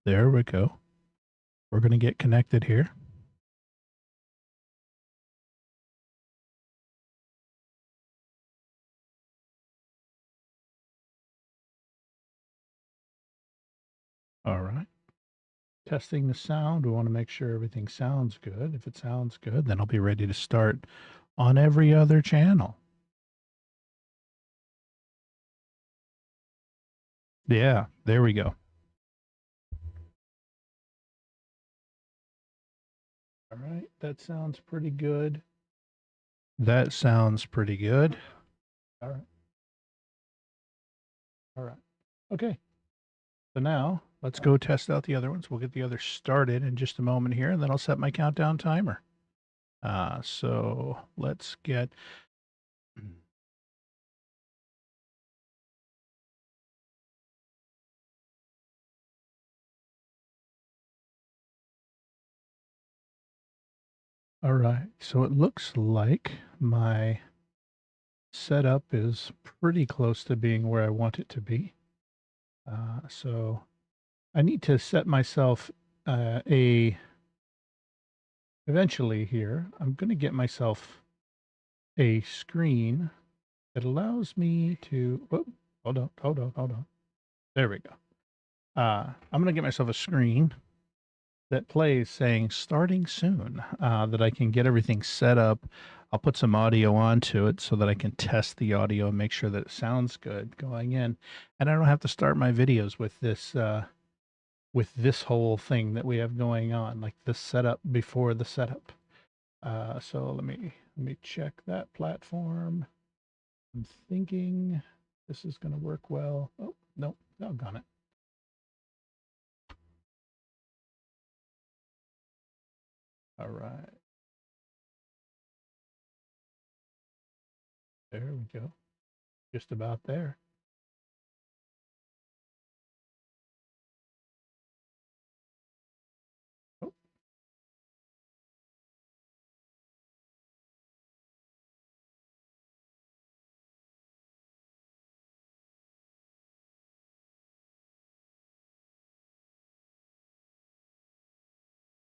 There we go. We're going to get connected here. All right. Testing the sound. We want to make sure everything sounds good. If it sounds good, then I'll be ready to start on every other channel. Yeah, there we go. All right, that sounds pretty good. That sounds pretty good. All right. All right. Okay. So now let's go test out the other ones. We'll get the others started in just a moment here, and then I'll set my countdown timer. So let's get. All right. So it looks like my setup is pretty close to being where I want it to be. So I need to set myself a eventually here. I'm going to get myself a screen that allows me to. Whoop, hold on. There we go. I'm going to get myself a screen that plays saying starting soon, that I can get everything set up. I'll put some audio onto it so that I can test the audio and make sure that it sounds good going in. And I don't have to start my videos with this whole thing that we have going on, like the setup before the setup. So let me check that platform. I'm thinking this is going to work well. Oh, no, doggone it. All right. There we go. Just about there. Oh,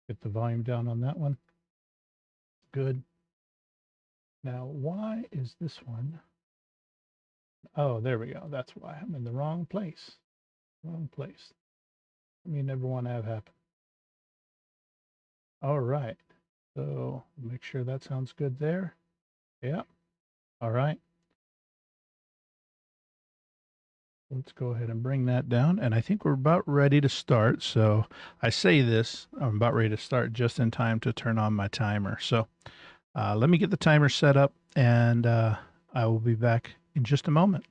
get the volume down on that one. Good. Now, why is this one? Oh, there we go. That's why I'm in the wrong place. Wrong place. You never want to have happen. All right. So make sure that sounds good there. Yeah. All right. Let's go ahead and bring that down. And I think we're about ready to start. So I say this, I'm about ready to start just in time to turn on my timer. So let me get the timer set up and I will be back in just a moment.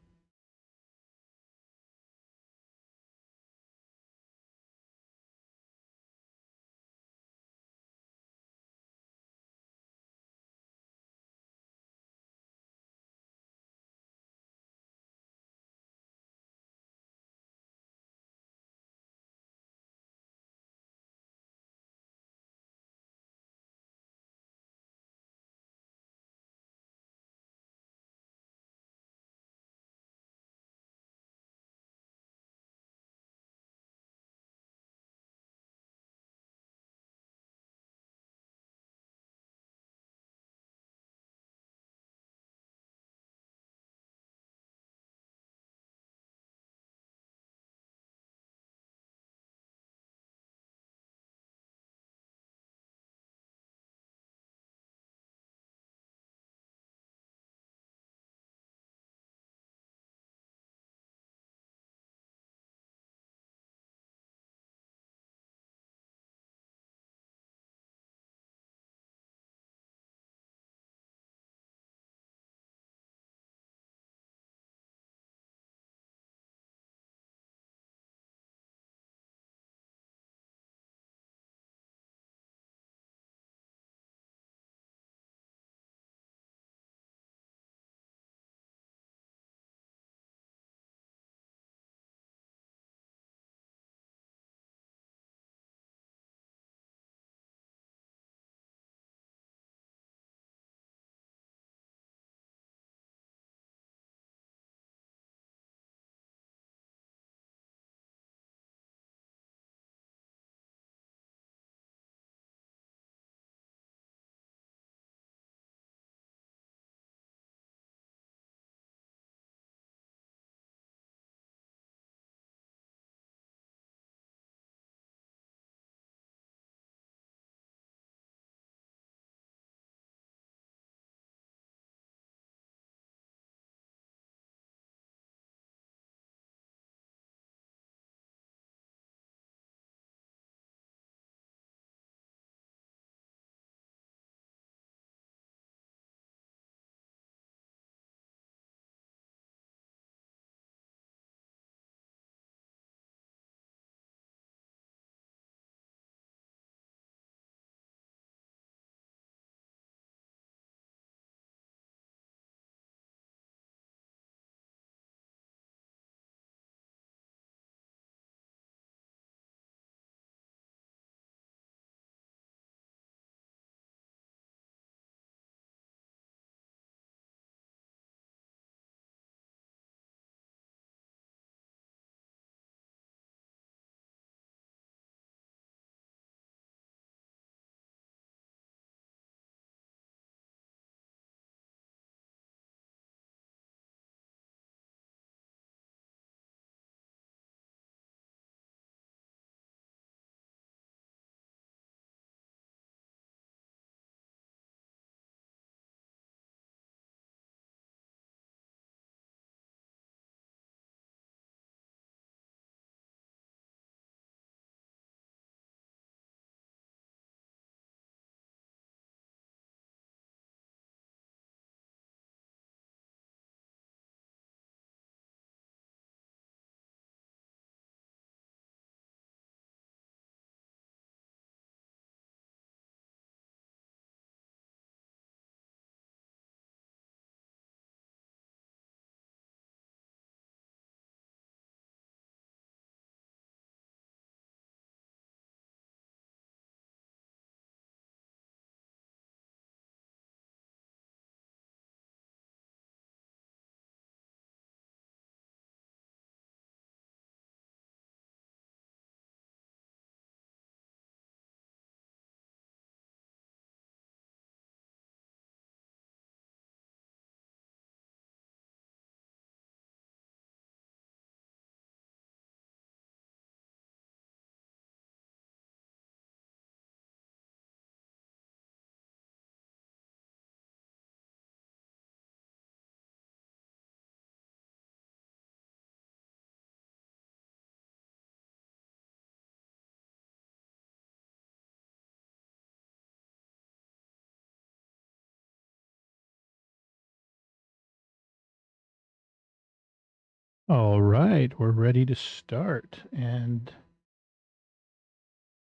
All right, we're ready to start. And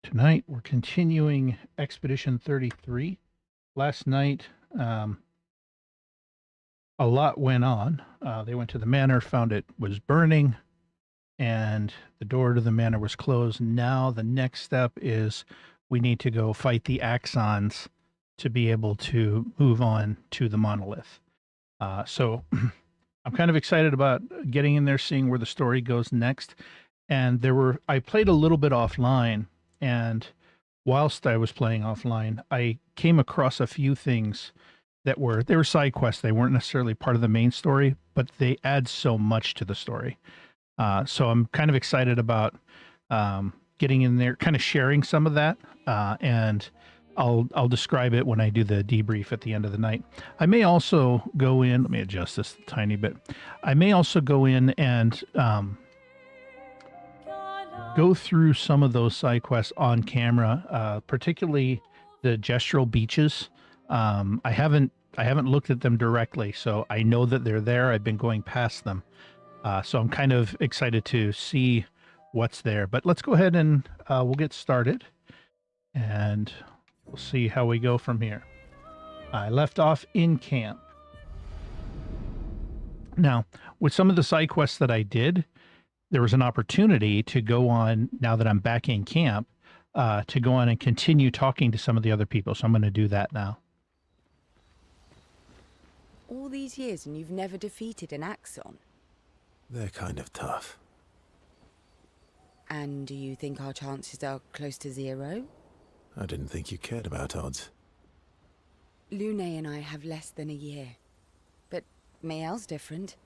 tonight we're continuing Expedition 33. Last night, a lot went on. They went to the manor, found it was burning, and the door to the manor was closed. Now the next step is we need to go fight the Axons to be able to move on to the monolith. So I'm kind of excited about getting in there, seeing where the story goes next. And I played a little bit offline, and whilst I was playing offline, I came across a few things they were side quests. They weren't necessarily part of the main story, but they add so much to the story. So I'm kind of excited about getting in there, kind of sharing some of that, and I'll describe it when I do the debrief at the end of the night. I may also go in. Let me adjust this a tiny bit. I may also go in and go through some of those side quests on camera, particularly the gestural beaches. I haven't looked at them directly, so I know that they're there. I've been going past them, so I'm kind of excited to see what's there. But let's go ahead and we'll get started, and we'll see how we go from here. I left off in camp. Now, with some of the side quests that I did, there was an opportunity to go on, now that I'm back in camp, to go on and continue talking to some of the other people. So I'm going to do that now. All these years and you've never defeated an Axon? They're kind of tough. And do you think our chances are close to zero? I didn't think you cared about odds. Lune and I have less than a year. But Mael's different.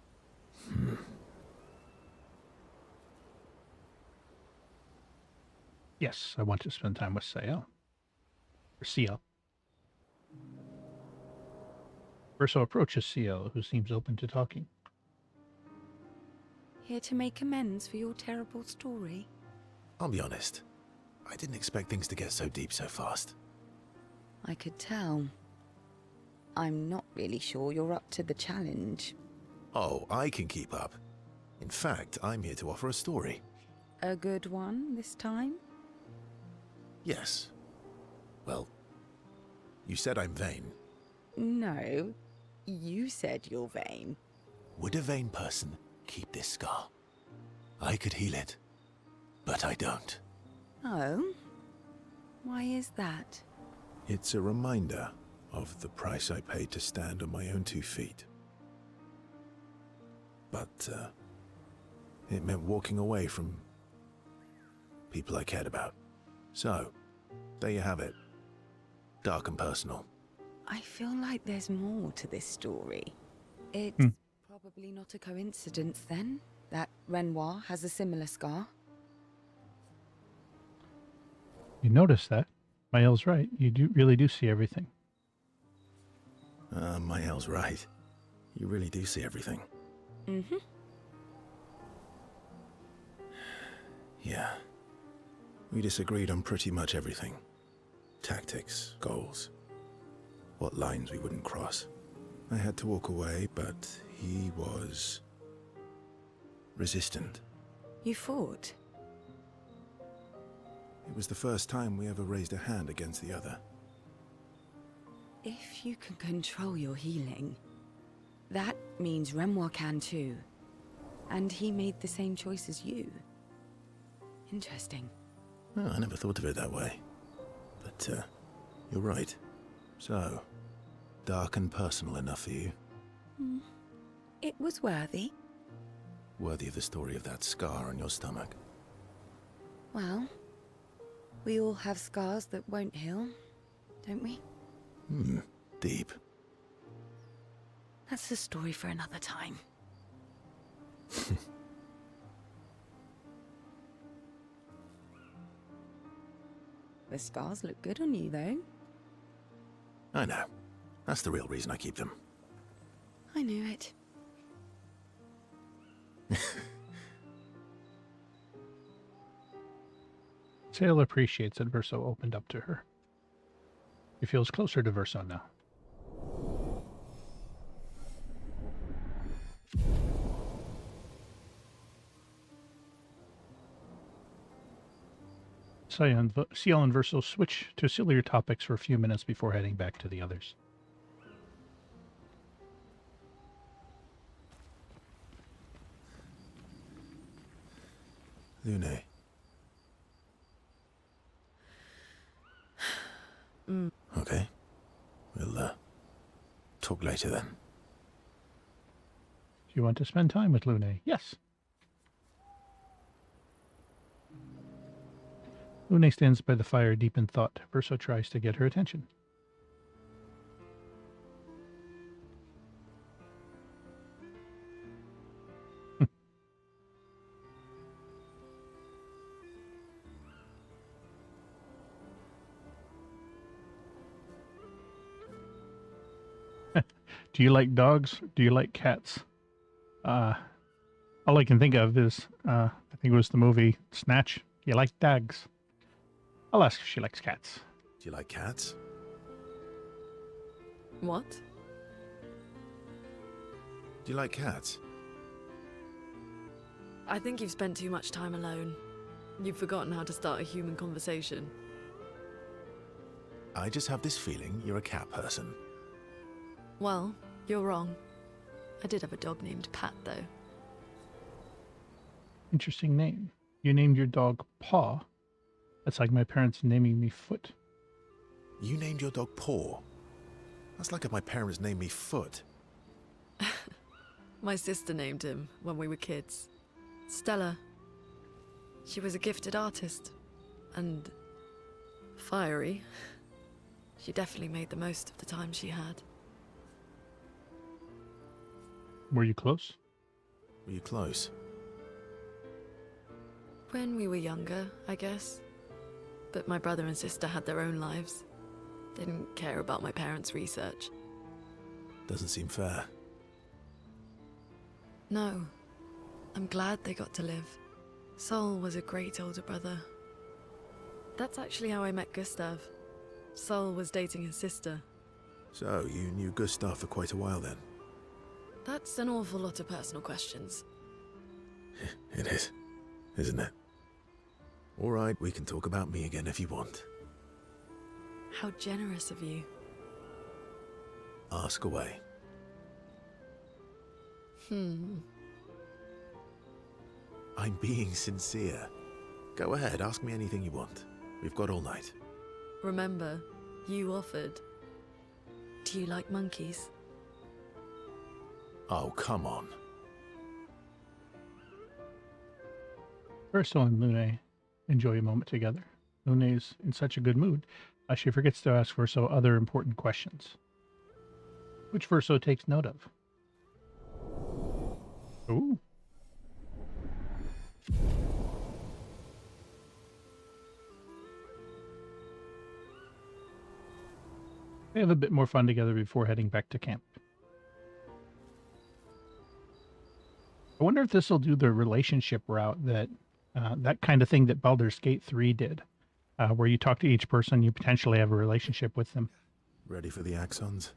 Yes, I want to spend time with Ciel. Or Ciel. Verso approaches Ciel, who seems open to talking. Here to make amends for your terrible story? I'll be honest. I didn't expect things to get so deep so fast. I could tell. I'm not really sure you're up to the challenge. Oh, I can keep up. In fact, I'm here to offer a story. A good one this time? Yes. Well, you said I'm vain. No. You said you're vain. Would a vain person keep this scar? I could heal it, but I don't. Oh? Why is that? It's a reminder of the price I paid to stand on my own 2 feet. But, it meant walking away from people I cared about. So, there you have it. Dark and personal. I feel like there's more to this story. It's probably not a coincidence, then, that Renoir has a similar scar. You notice that? Mael's right. You really do see everything. Mael's right. You really do see everything. Mm-hmm. Yeah. We disagreed on pretty much everything. Tactics, goals, what lines we wouldn't cross. I had to walk away, but he was resistant. You fought? It was the first time we ever raised a hand against the other. If you can control your healing, that means Renoir can too. And he made the same choice as you. Interesting. Oh, I never thought of it that way. But, you're right. So, dark and personal enough for you? It was worthy. Worthy of the story of that scar on your stomach. Well, we all have scars that won't heal, don't we? Deep. That's a story for another time. The scars look good on you, though. I know. That's the real reason I keep them. I knew it. Ciel appreciates that Verso opened up to her. He feels closer to Verso now. Ciel and Verso switch to sillier topics for a few minutes before heading back to the others. Lune. Okay. We'll talk later then. Do you want to spend time with Lune? Yes. Lune stands by the fire deep in thought. Verso tries to get her attention. Do you like dogs? Do you like cats? All I can think of is, I think it was the movie Snatch. You like dogs? I'll ask if she likes cats. Do you like cats? What? Do you like cats? I think you've spent too much time alone. You've forgotten how to start a human conversation. I just have this feeling you're a cat person. Well, you're wrong. I did have a dog named Pat, though. Interesting name. You named your dog Paw. That's like my parents naming me Foot. You named your dog Paw. That's like if my parents named me Foot. My sister named him when we were kids. Stella. She was a gifted artist. And fiery. She definitely made the most of the time she had. Were you close? Were you close? When we were younger, I guess. But my brother and sister had their own lives. They didn't care about my parents' research. Doesn't seem fair. No. I'm glad they got to live. Sol was a great older brother. That's actually how I met Gustav. Sol was dating his sister. So, you knew Gustav for quite a while then? That's an awful lot of personal questions. It is, isn't it? All right, we can talk about me again if you want. How generous of you. Ask away. Hmm. I'm being sincere. Go ahead, ask me anything you want. We've got all night. Remember, you offered. Do you like monkeys? Oh, come on. Verso and Lune enjoy a moment together. Lune's in such a good mood, she forgets to ask Verso other important questions, which Verso takes note of. Ooh. They have a bit more fun together before heading back to camp. I wonder if this will do the relationship route that that kind of thing that Baldur's Gate 3 did, where you talk to each person, you potentially have a relationship with them. Ready for the Axons?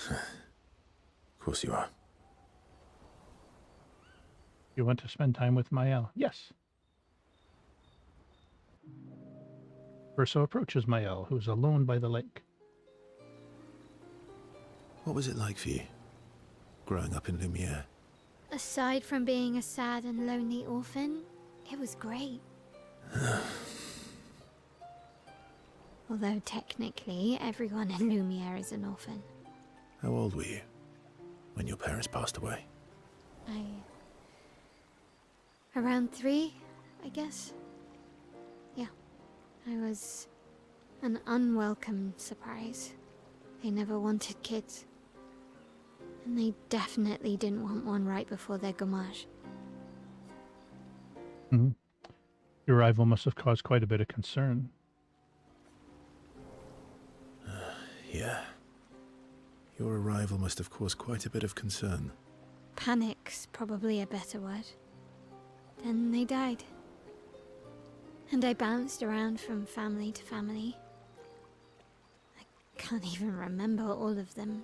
Of course you are. You want to spend time with Mael? Yes. Verso approaches Mael, who's alone by the lake. What was it like for you, growing up in Lumiere? Aside from being a sad and lonely orphan, it was great. Although technically, everyone in Lumiere is an orphan. How old were you when your parents passed away? Around 3, I guess. Yeah. I was an unwelcome surprise. They never wanted kids. And they definitely didn't want one right before their gommage. Mm-hmm. Your arrival must have caused quite a bit of concern. Yeah. Your arrival must have caused quite a bit of concern. Panic's probably a better word. Then they died. And I bounced around from family to family. I can't even remember all of them.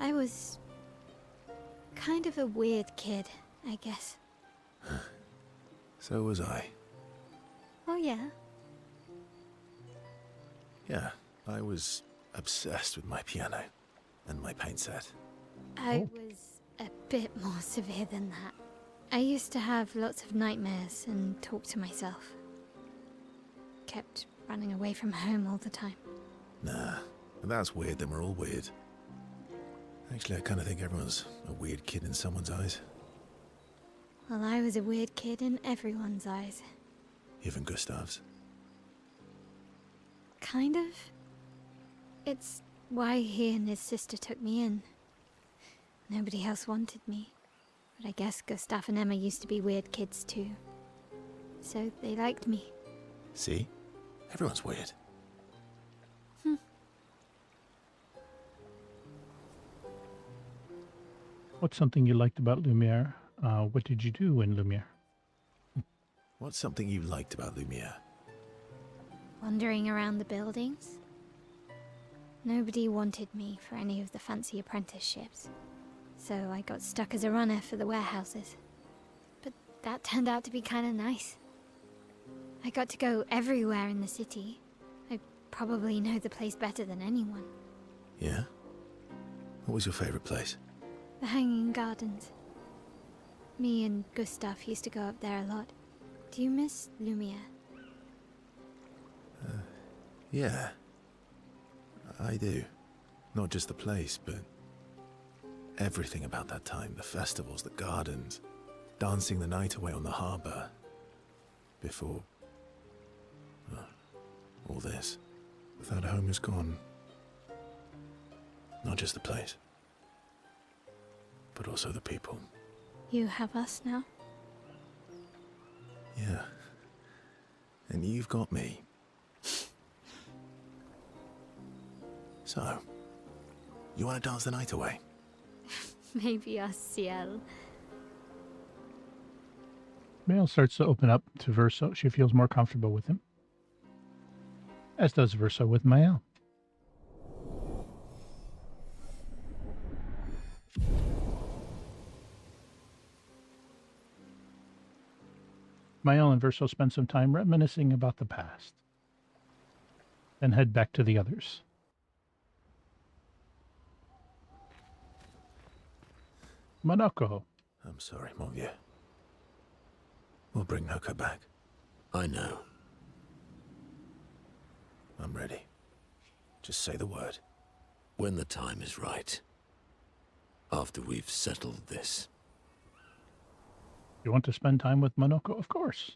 I was kind of a weird kid, I guess. So was I. Oh, yeah? Yeah, I was obsessed with my piano and my paint set. I Oh. was a bit more severe than that. I used to have lots of nightmares and talk to myself. Kept running away from home all the time. Nah, if that's weird, then we're all weird. Actually, I kind of think everyone's a weird kid in someone's eyes. Well, I was a weird kid in everyone's eyes. Even Gustav's. Kind of. It's why he and his sister took me in. Nobody else wanted me. But I guess Gustav and Emma used to be weird kids too. So they liked me. See? Everyone's weird. What's something you liked about Lumiere? What did you do in Lumiere? What's something you liked about Lumiere? Wandering around the buildings. Nobody wanted me for any of the fancy apprenticeships. So I got stuck as a runner for the warehouses. But that turned out to be kind of nice. I got to go everywhere in the city. I probably know the place better than anyone. Yeah? What was your favorite place? The Hanging Gardens. Me and Gustav used to go up there a lot. Do you miss Lumiere? Yeah. I do. Not just the place, but everything about that time. The festivals, the gardens, dancing the night away on the harbour. Before... all this. That home is gone. Not just the place, but also the people. You have us now? Yeah. And you've got me. So, you want to dance the night away? Maybe us, Ciel. Mael starts to open up to Verso. She feels more comfortable with him. As does Verso with Mael. Mael and Verso spend some time reminiscing about the past. Then head back to the others. Monoko. I'm sorry, mon vieux. We'll bring Noko back. I know. I'm ready. Just say the word. When the time is right. After we've settled this. You want to spend time with Monoko? Of course.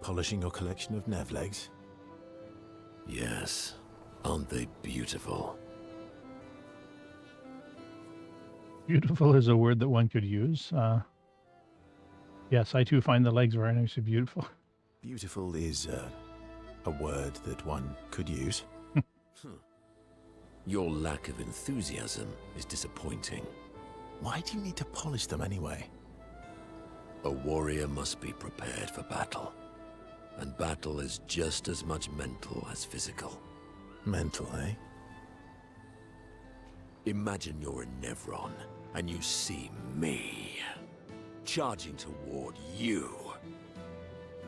Polishing your collection of Nevlegs? Yes. Aren't they beautiful? Beautiful is a word that one could use. Yes, I too find the legs very nice and beautiful. Beautiful is a word that one could use. Your lack of enthusiasm is disappointing. Why do you need to polish them anyway? A warrior must be prepared for battle. And battle is just as much mental as physical. Mental, eh? Imagine you're in Nevron, and you see me, charging toward you,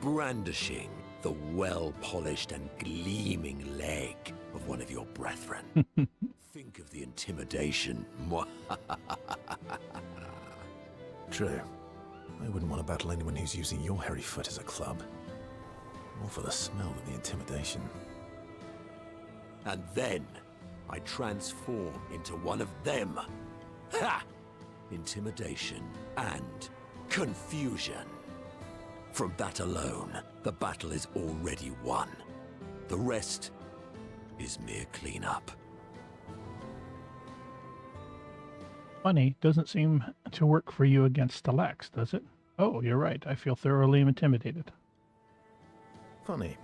brandishing the well-polished and gleaming leg of one of your brethren. Think of the intimidation. True. I wouldn't want to battle anyone who's using your hairy foot as a club. Or for the smell of the intimidation. And then I transform into one of them. Ha! Intimidation and confusion. From that alone, the battle is already won. The rest is mere cleanup. Funny, doesn't seem to work for you against Stellax, does it? Oh, you're right. I feel thoroughly intimidated. Funny.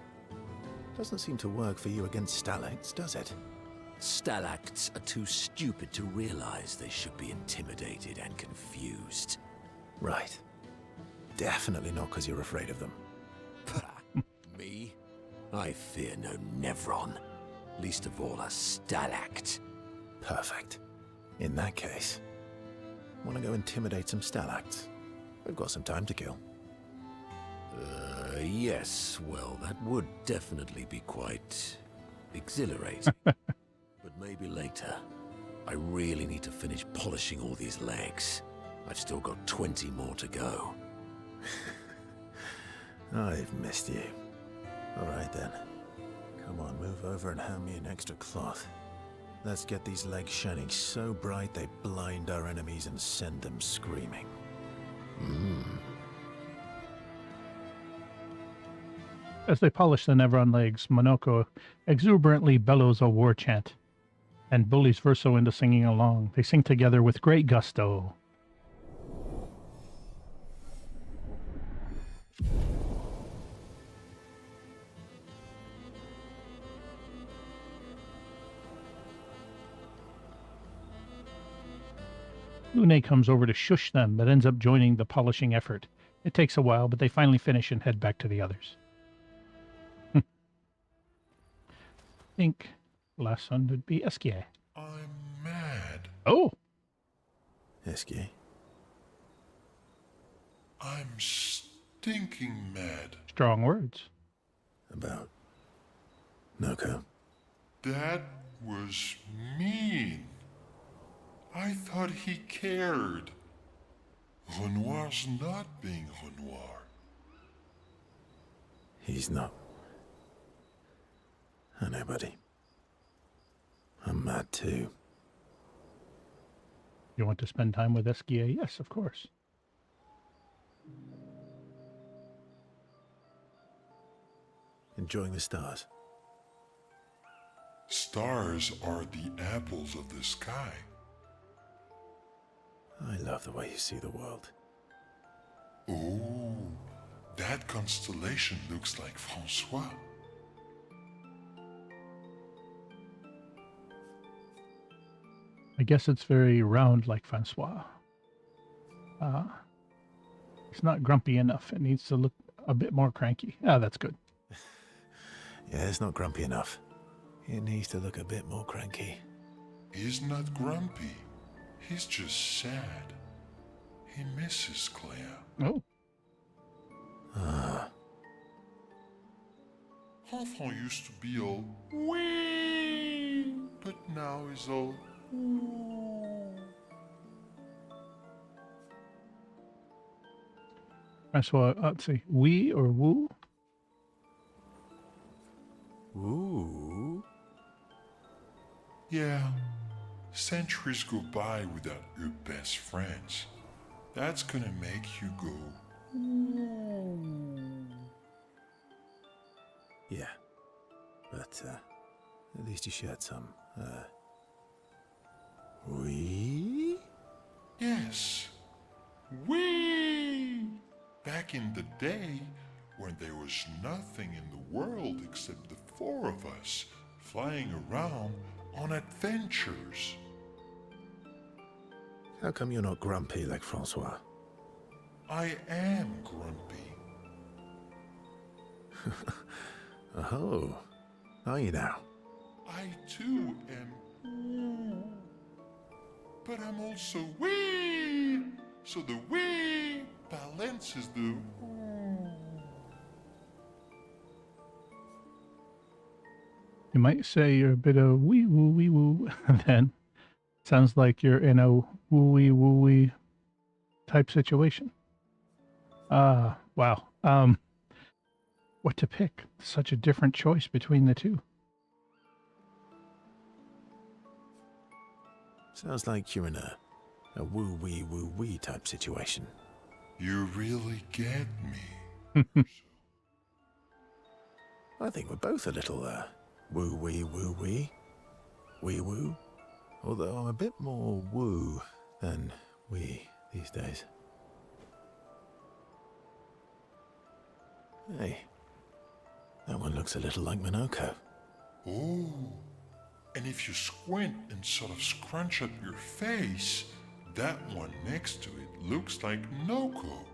Doesn't seem to work for you against Stalags, does it? Stalacts are too stupid to realize they should be intimidated and confused. Right. Definitely not because you're afraid of them. Me? I fear no Nevron, least of all a Stalact. Perfect. In that case, want to go intimidate some Stalacts? We've got some time to kill. Yes, well, that would definitely be quite exhilarating. But maybe later. I really need to finish polishing all these legs. I've still got 20 more to go. I've missed you. All right then. Come on, move over and hand me an extra cloth. Let's get these legs shining so bright they blind our enemies and send them screaming. As they polish the Nevron legs, Monoko exuberantly bellows a war chant and bullies Verso into singing along. They sing together with great gusto. Lune comes over to shush them, but ends up joining the polishing effort. It takes a while, but they finally finish and head back to the others. I think last one would be Esquier. I'm mad. Oh, Esky, I'm stinking mad. strong words. about Noko. That was mean. I thought he cared. Renoir's not being Renoir. He's not. I know, buddy. I'm mad too. You want to spend time with Esquier? Yes, of course. Enjoying the stars. Stars are the apples of the sky. I love the way you see the world. Oh, that constellation looks like Francois. I guess it's very round like Francois. It's not grumpy enough. It needs to look a bit more cranky. Ah, that's good. Yeah, it's not grumpy enough. It needs to look a bit more cranky. He's not grumpy. He's just sad. He misses Claire. Oh, Enfant used to be all wee, but now he's all ooh. Francois, let's see. We or woo? Ooh. Yeah, centuries go by without your best friends. That's gonna make you go ooh. Yeah. But, at least you shared some, we? Yes, we. Back in the day, when there was nothing in the world except the four of us flying around on adventures. How come you're not grumpy like Francois? I am grumpy. Oh, are you now? I too am ooh. But I'm also wee. So the wee balances the ooh. You might say you're a bit of wee woo then. Sounds like you're in a wooey type situation. Wow. What to pick? Such a different choice between the two. Sounds like you're in a woo-wee type situation. You really get me. I think we're both a little, woo-wee. Wee-woo. Although I'm a bit more woo than we these days. Hey, that one looks a little like Monoko. Oh, and if you squint and sort of scrunch up your face, that one next to it looks like Noko.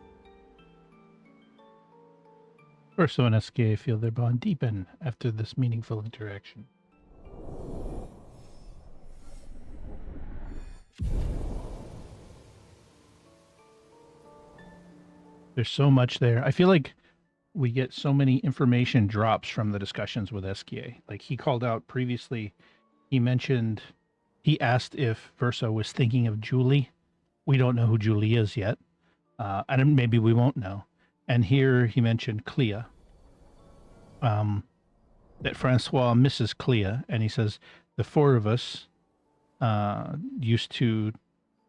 Verso and SK feel their bond deepen after this meaningful interaction. There's so much there. I feel like we get so many information drops from the discussions with SKA. Like he called out previously, he asked if Verso was thinking of Julie. We don't know who Julie is yet. And maybe we won't know. And here he mentioned Clea. That Francois misses Clea. And he says, the four of us there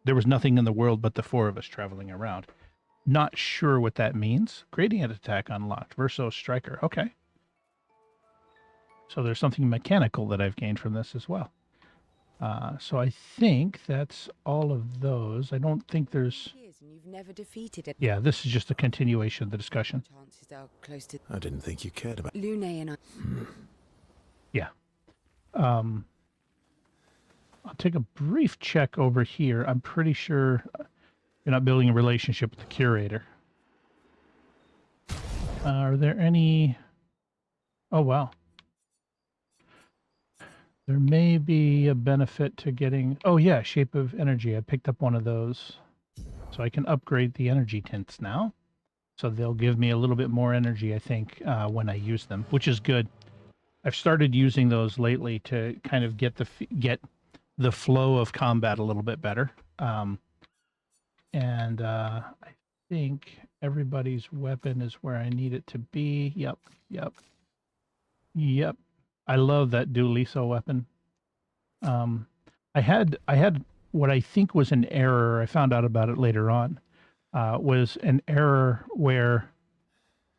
was nothing in the world but the four of us traveling around. Not sure what that means. Gradient attack unlocked. Verso striker. Okay. So there's something mechanical that I've gained from this as well. So I think that's all of those. I don't think there's... And you've never defeated it. Yeah, this is just a continuation of the discussion. Chances are close to I didn't think you cared about... Lune and I. Yeah. I'll take a brief check over here. I'm pretty sure you're not building a relationship with the curator. Are there any... Oh, wow. There may be a benefit to getting... Oh, yeah, Shape of Energy. I picked up one of those. So I can upgrade the energy tints now. So they'll give me a little bit more energy, I think, when I use them, which is good. I've started using those lately to kind of get the flow of combat a little bit better. I think everybody's weapon is where I need it to be. Yep. I love that Dualiso weapon. I had what I think was an error. I found out about it later on. Was an error where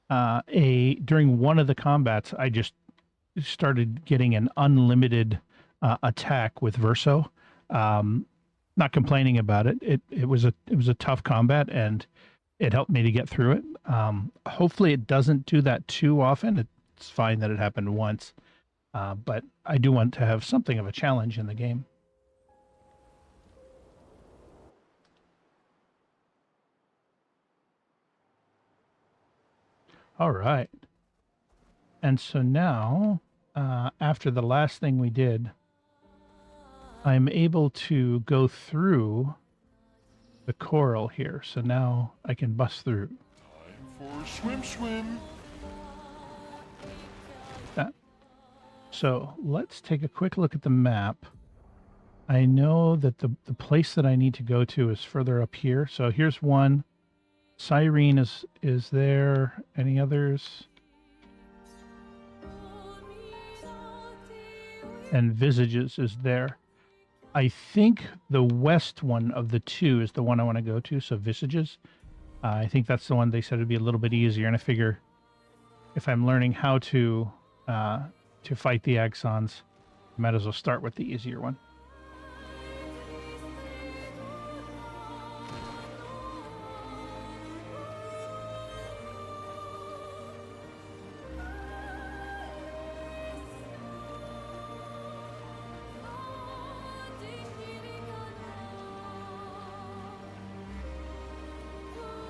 during one of the combats, I just started getting an unlimited attack with Verso. Not complaining about it. It was a tough combat, and it helped me to get through it. Hopefully it doesn't do that too often. It's fine that it happened once, but I do want to have something of a challenge in the game. All right. And so now, after the last thing we did, I'm able to go through the coral here. So now I can bust through. Time for swim. So let's take a quick look at the map. I know that the place that I need to go to is further up here. So here's one. Cyrene is there. Any others? And Visages is there. I think the west one of the two is the one I want to go to. So Visages. I think that's the one they said would be a little bit easier. And I figure if I'm learning how to fight the Axons, I might as well start with the easier one.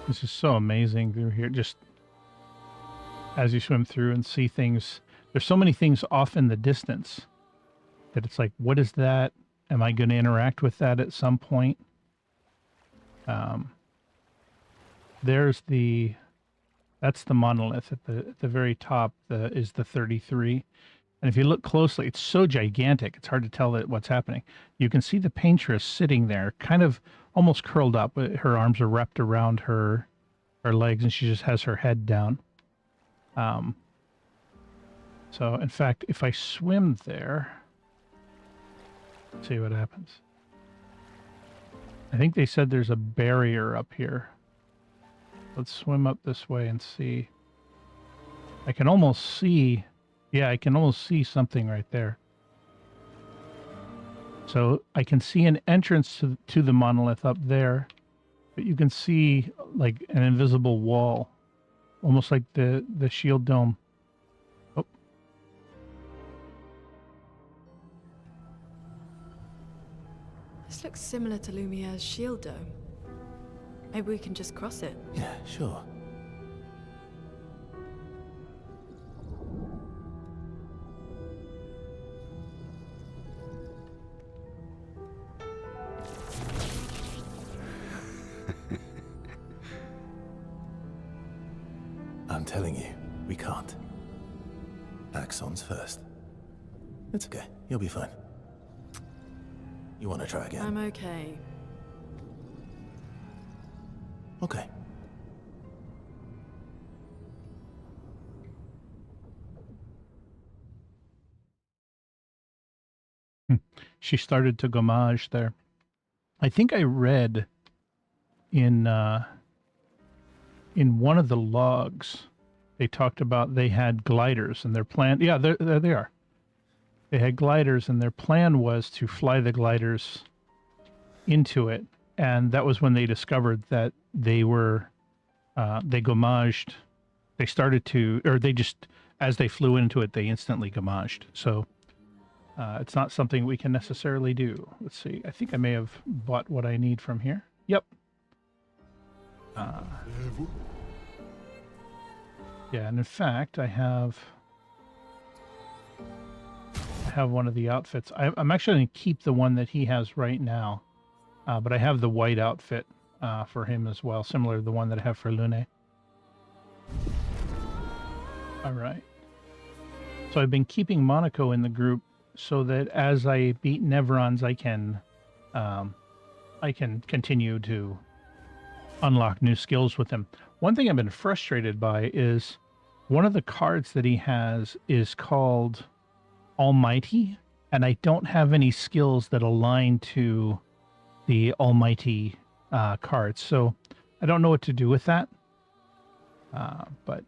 This is so amazing through here. Just as you swim through and see things, there's so many things off in the distance that it's like, what is that? Am I going to interact with that at some point? That's the monolith at the very top. Is the 33, and if you look closely, it's so gigantic. It's hard to tell what's happening. You can see the paintress sitting there, kind of almost curled up. Her arms are wrapped around her legs, and she just has her head down. So, in fact, if I swim there, let's see what happens. I think they said there's a barrier up here. Let's swim up this way and see. I can almost see, yeah, I can almost see something right there. So I can see an entrance to the monolith up there, but you can see like an invisible wall, almost like the shield dome. Oh. This looks similar to Lumiere's shield dome. Maybe we can just cross it. Yeah, sure. telling you, we can't. Axon's first. It's okay. You'll be fine. You want to try again? I'm okay. Okay. She started to gommage there. I think I read in one of the logs, they talked about they had gliders and their plan. Yeah, there they are. They had gliders and their plan was to fly the gliders into it. And that was when they discovered that they were, they gommaged. They started to, or they just, as they flew into it, they instantly gommaged. So it's not something we can necessarily do. Let's see. I think I may have bought what I need from here. Yep. Yeah, and in fact, I have one of the outfits. I'm actually going to keep the one that he has right now, but I have the white outfit for him as well, similar to the one that I have for Lune. All right. So I've been keeping Monaco in the group so that as I beat Nevrons, I can continue to unlock new skills with him. One thing I've been frustrated by is one of the cards that he has is called Almighty, and I don't have any skills that align to the Almighty cards, so I don't know what to do with that. But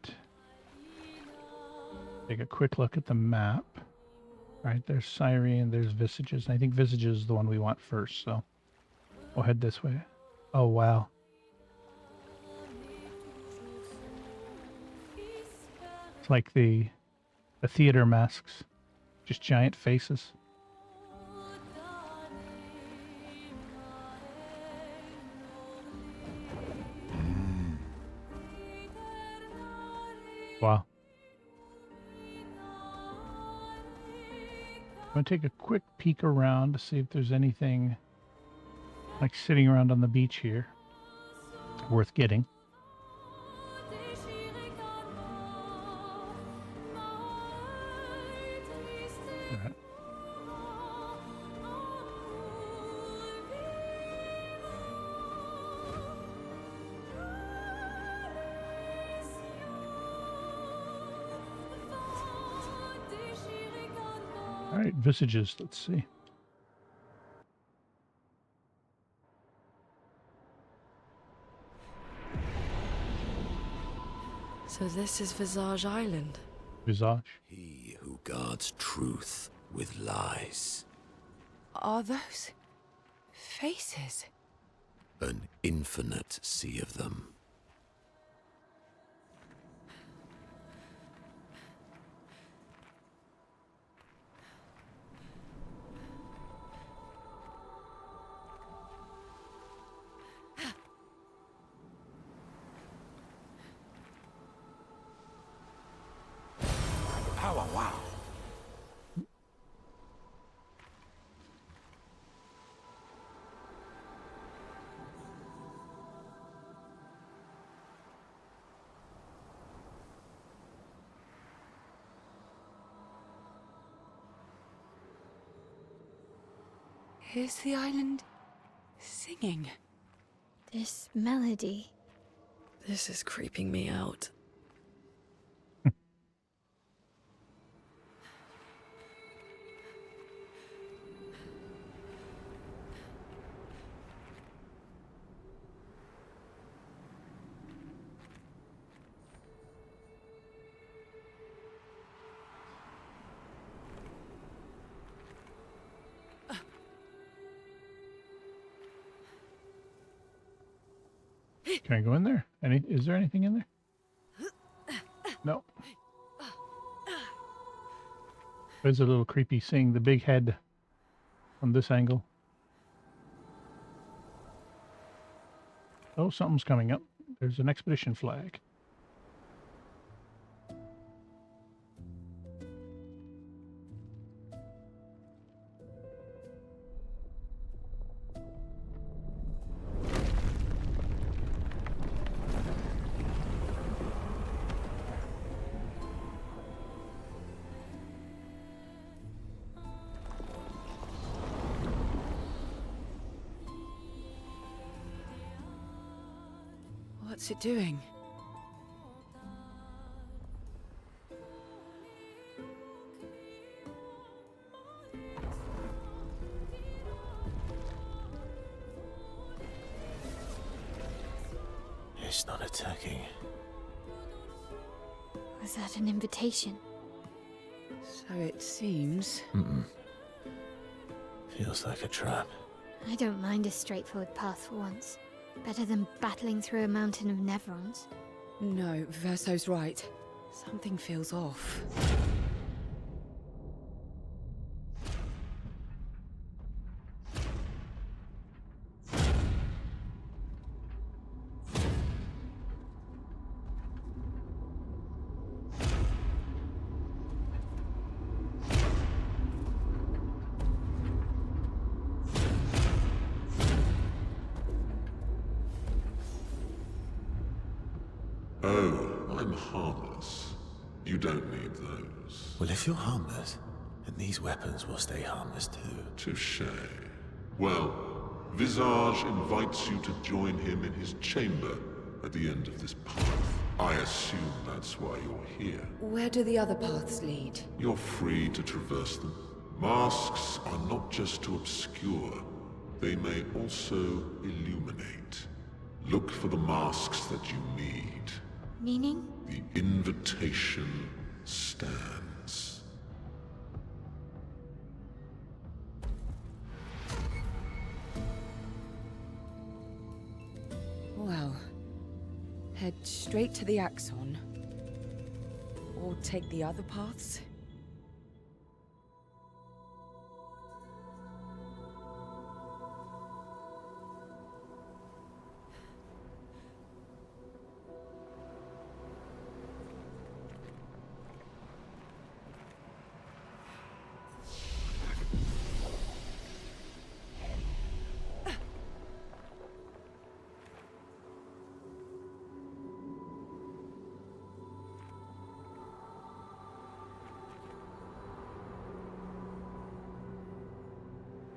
take a quick look at the map. All right, there's Cyrene, there's Visages, and I think Visages is the one we want first, so we'll head this way. Oh, wow. It's like the theater masks, just giant faces. Wow. I'm going to take a quick peek around to see if there's anything like sitting around on the beach here worth getting. All right. All right, Visages, let's see. So this is Visage Island. Visage. He who guards truth with lies. Are those faces? An infinite sea of them. Is the island singing? This melody. This is creeping me out. Can I go in there? Is there anything in there? No. It's a little creepy seeing the big head from this angle. Oh, something's coming up. There's an expedition flag. What's it doing? It's not attacking. Was that an invitation? So it seems. Feels like a trap. I don't mind a straightforward path for once. Better than battling through a mountain of Nevrons. No, Verso's right. Something feels off. Oh, I'm harmless. You don't need those. Well, if you're harmless, then these weapons will stay harmless too. Touché. Well, Visage invites you to join him in his chamber at the end of this path. I assume that's why you're here. Where do the other paths lead? You're free to traverse them. Masks are not just to obscure, they may also illuminate. Look for the masks that you need. Meaning? The invitation stands. Well, head straight to the Axon. Or take the other paths.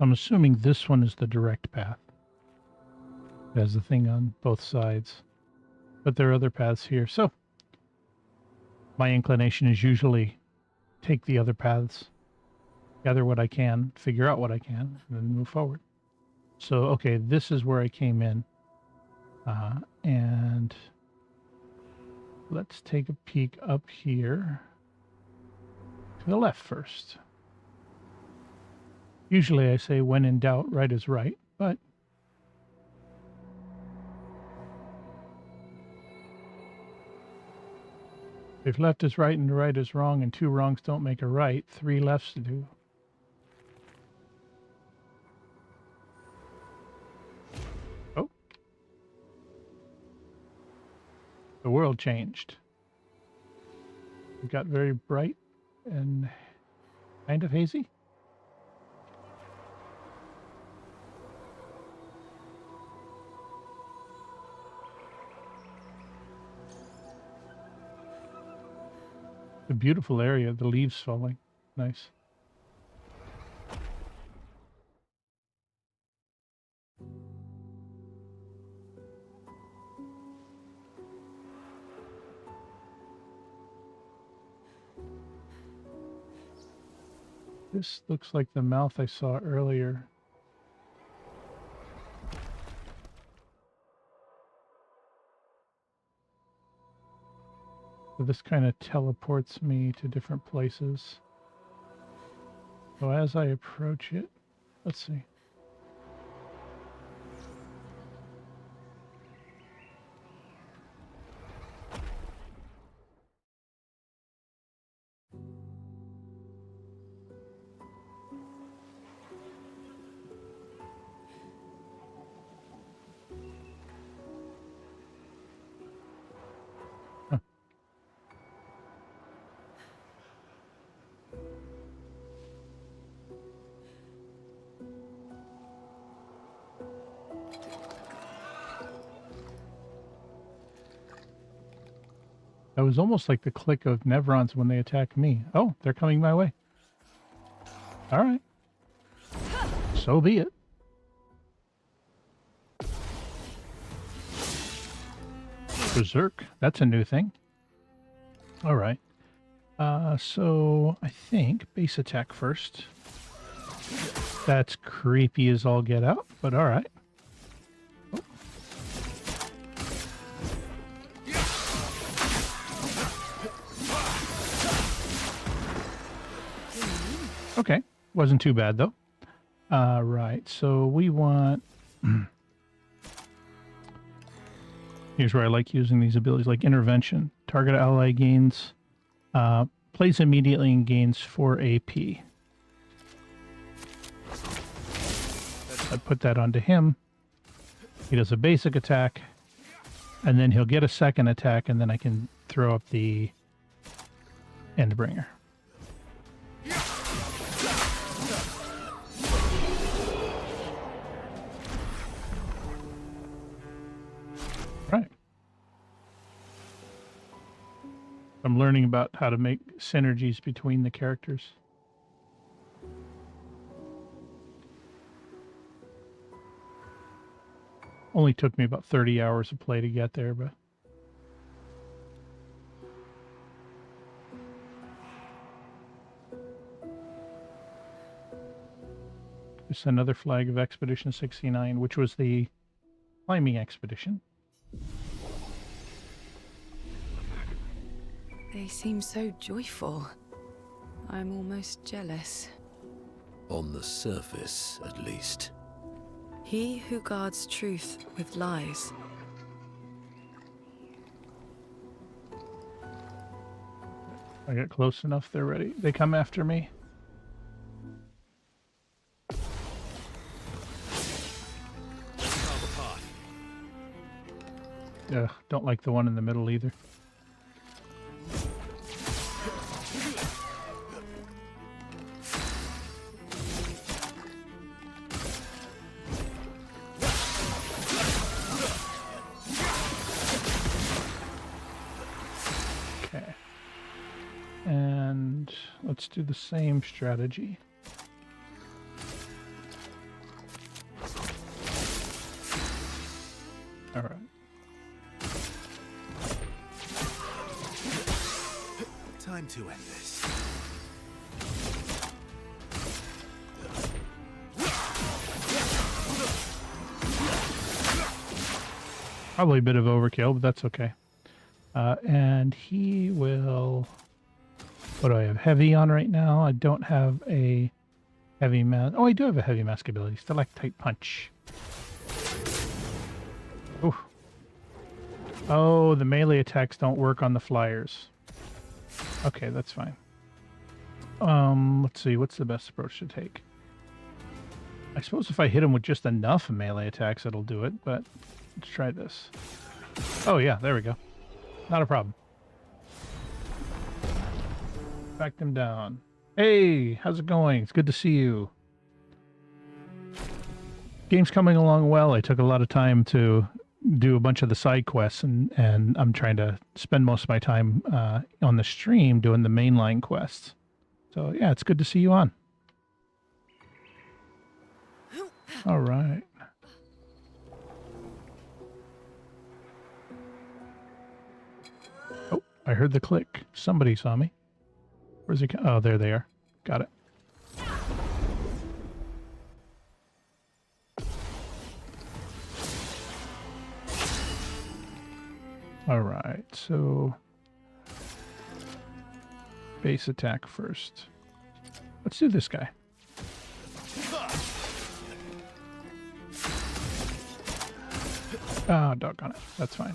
I'm assuming this one is the direct path. It has the thing on both sides. But there are other paths here. So, my inclination is usually take the other paths, gather what I can, figure out what I can, and then move forward. So, okay, this is where I came in. And let's take a peek up here. To the left first. Usually I say when in doubt, right is right, but if left is right and right is wrong and two wrongs don't make a right, three lefts do. Oh. The world changed. It got very bright and kind of hazy. A beautiful area, the leaves falling. Nice. This looks like the mouth I saw earlier. So this kind of teleports me to different places. So as I approach it, let's see. That was almost like the click of Nevrons when they attack me. Oh, they're coming my way. All right. So be it. Berserk. That's a new thing. All right. So I think base attack first. That's creepy as all get out, but all right. Oh. Okay, wasn't too bad though. Right, so we want... Here's where I like using these abilities, like Intervention. Target ally gains, plays immediately and gains 4 AP. I put that onto him. He does a basic attack, and then he'll get a second attack, and then I can throw up the Endbringer. Right. I'm learning about how to make synergies between the characters. Only took me about 30 hours of play to get there, but... Just another flag of Expedition 69, which was the climbing expedition. They seem so joyful. I'm almost jealous. On the surface, at least. He who guards truth with lies. I get close enough, they're ready. They come after me. Ugh, don't like the one in the middle either. Okay. And let's do the same strategy. All right. Time to end this. Probably a bit of overkill, but that's okay. And he will... What do I have? Heavy on right now. I don't have a heavy mask. Oh, I do have a heavy mask ability. Stalactite Punch. Ooh. Oh, the melee attacks don't work on the flyers. Okay, that's fine. Let's see. What's the best approach to take? I suppose if I hit him with just enough melee attacks, it'll do it, but let's try this. Oh, yeah, there we go. Not a problem. Back them down. Hey, how's it going? It's good to see you. Game's coming along well. I took a lot of time to do a bunch of the side quests, and I'm trying to spend most of my time on the stream doing the mainline quests. So, yeah, it's good to see you on. All right. Oh, I heard the click. Somebody saw me. Where's he? Oh, there they are. Got it. All right, so base attack first. Let's do this guy. Ah, doggone it. That's fine.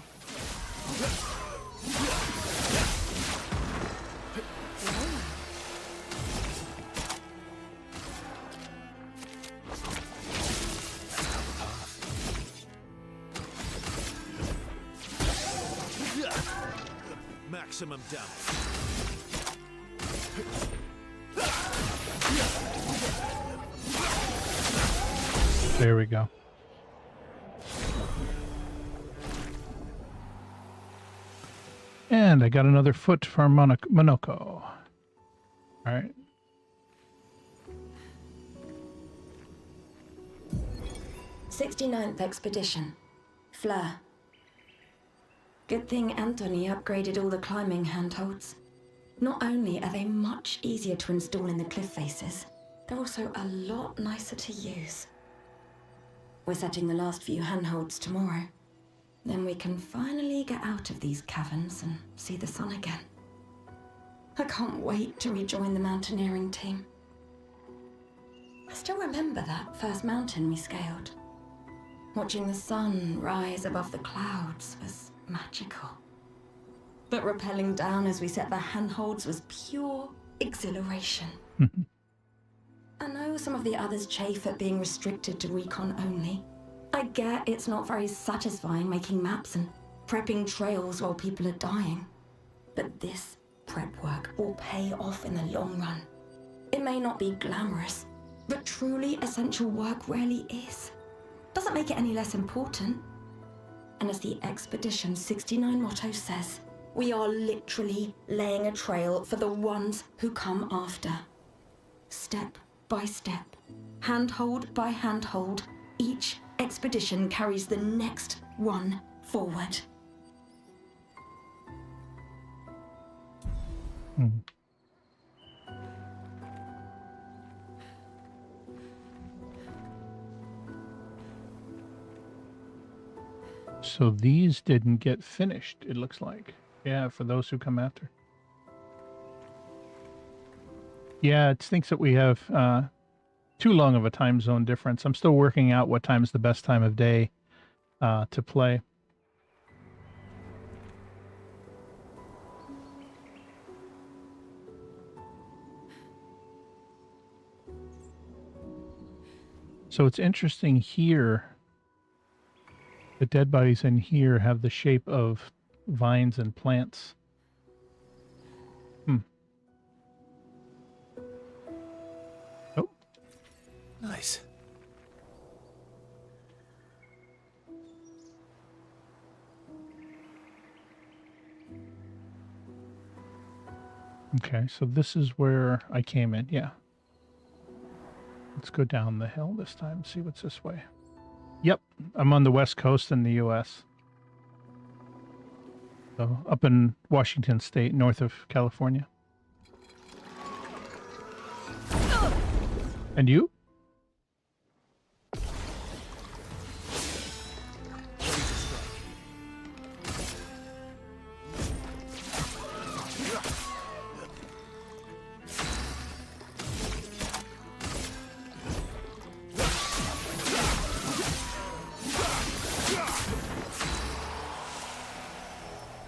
Maximum damage. There we go. And I got another foot for Monoko. All right. – 69th Expedition. Fleur. Good thing Anthony upgraded all the climbing handholds. Not only are they much easier to install in the cliff faces, they're also a lot nicer to use. We're setting the last few handholds tomorrow. Then we can finally get out of these caverns and see the sun again. I can't wait to rejoin the mountaineering team. I still remember that first mountain we scaled. Watching the sun rise above the clouds was magical. But rappelling down as we set the handholds was pure exhilaration. I know some of the others chafe at being restricted to recon only. I get it's not very satisfying making maps and prepping trails while people are dying. But this prep work will pay off in the long run. It may not be glamorous, but truly essential work rarely is. Doesn't make it any less important. And as the Expedition 69 motto says, we are literally laying a trail for the ones who come after. Step by step, handhold by handhold, each expedition carries the next one forward. So these didn't get finished, it looks like. Yeah, for those who come after. Yeah, it stinks that we have too long of a time zone difference. I'm still working out what time's the best time of day to play. So it's interesting here. The dead bodies in here have the shape of vines and plants. Oh. Nice. Okay, so this is where I came in, yeah. Let's go down the hill this time, see what's this way. Yep, I'm on the west coast in the U.S. So up in Washington State, north of California. And you?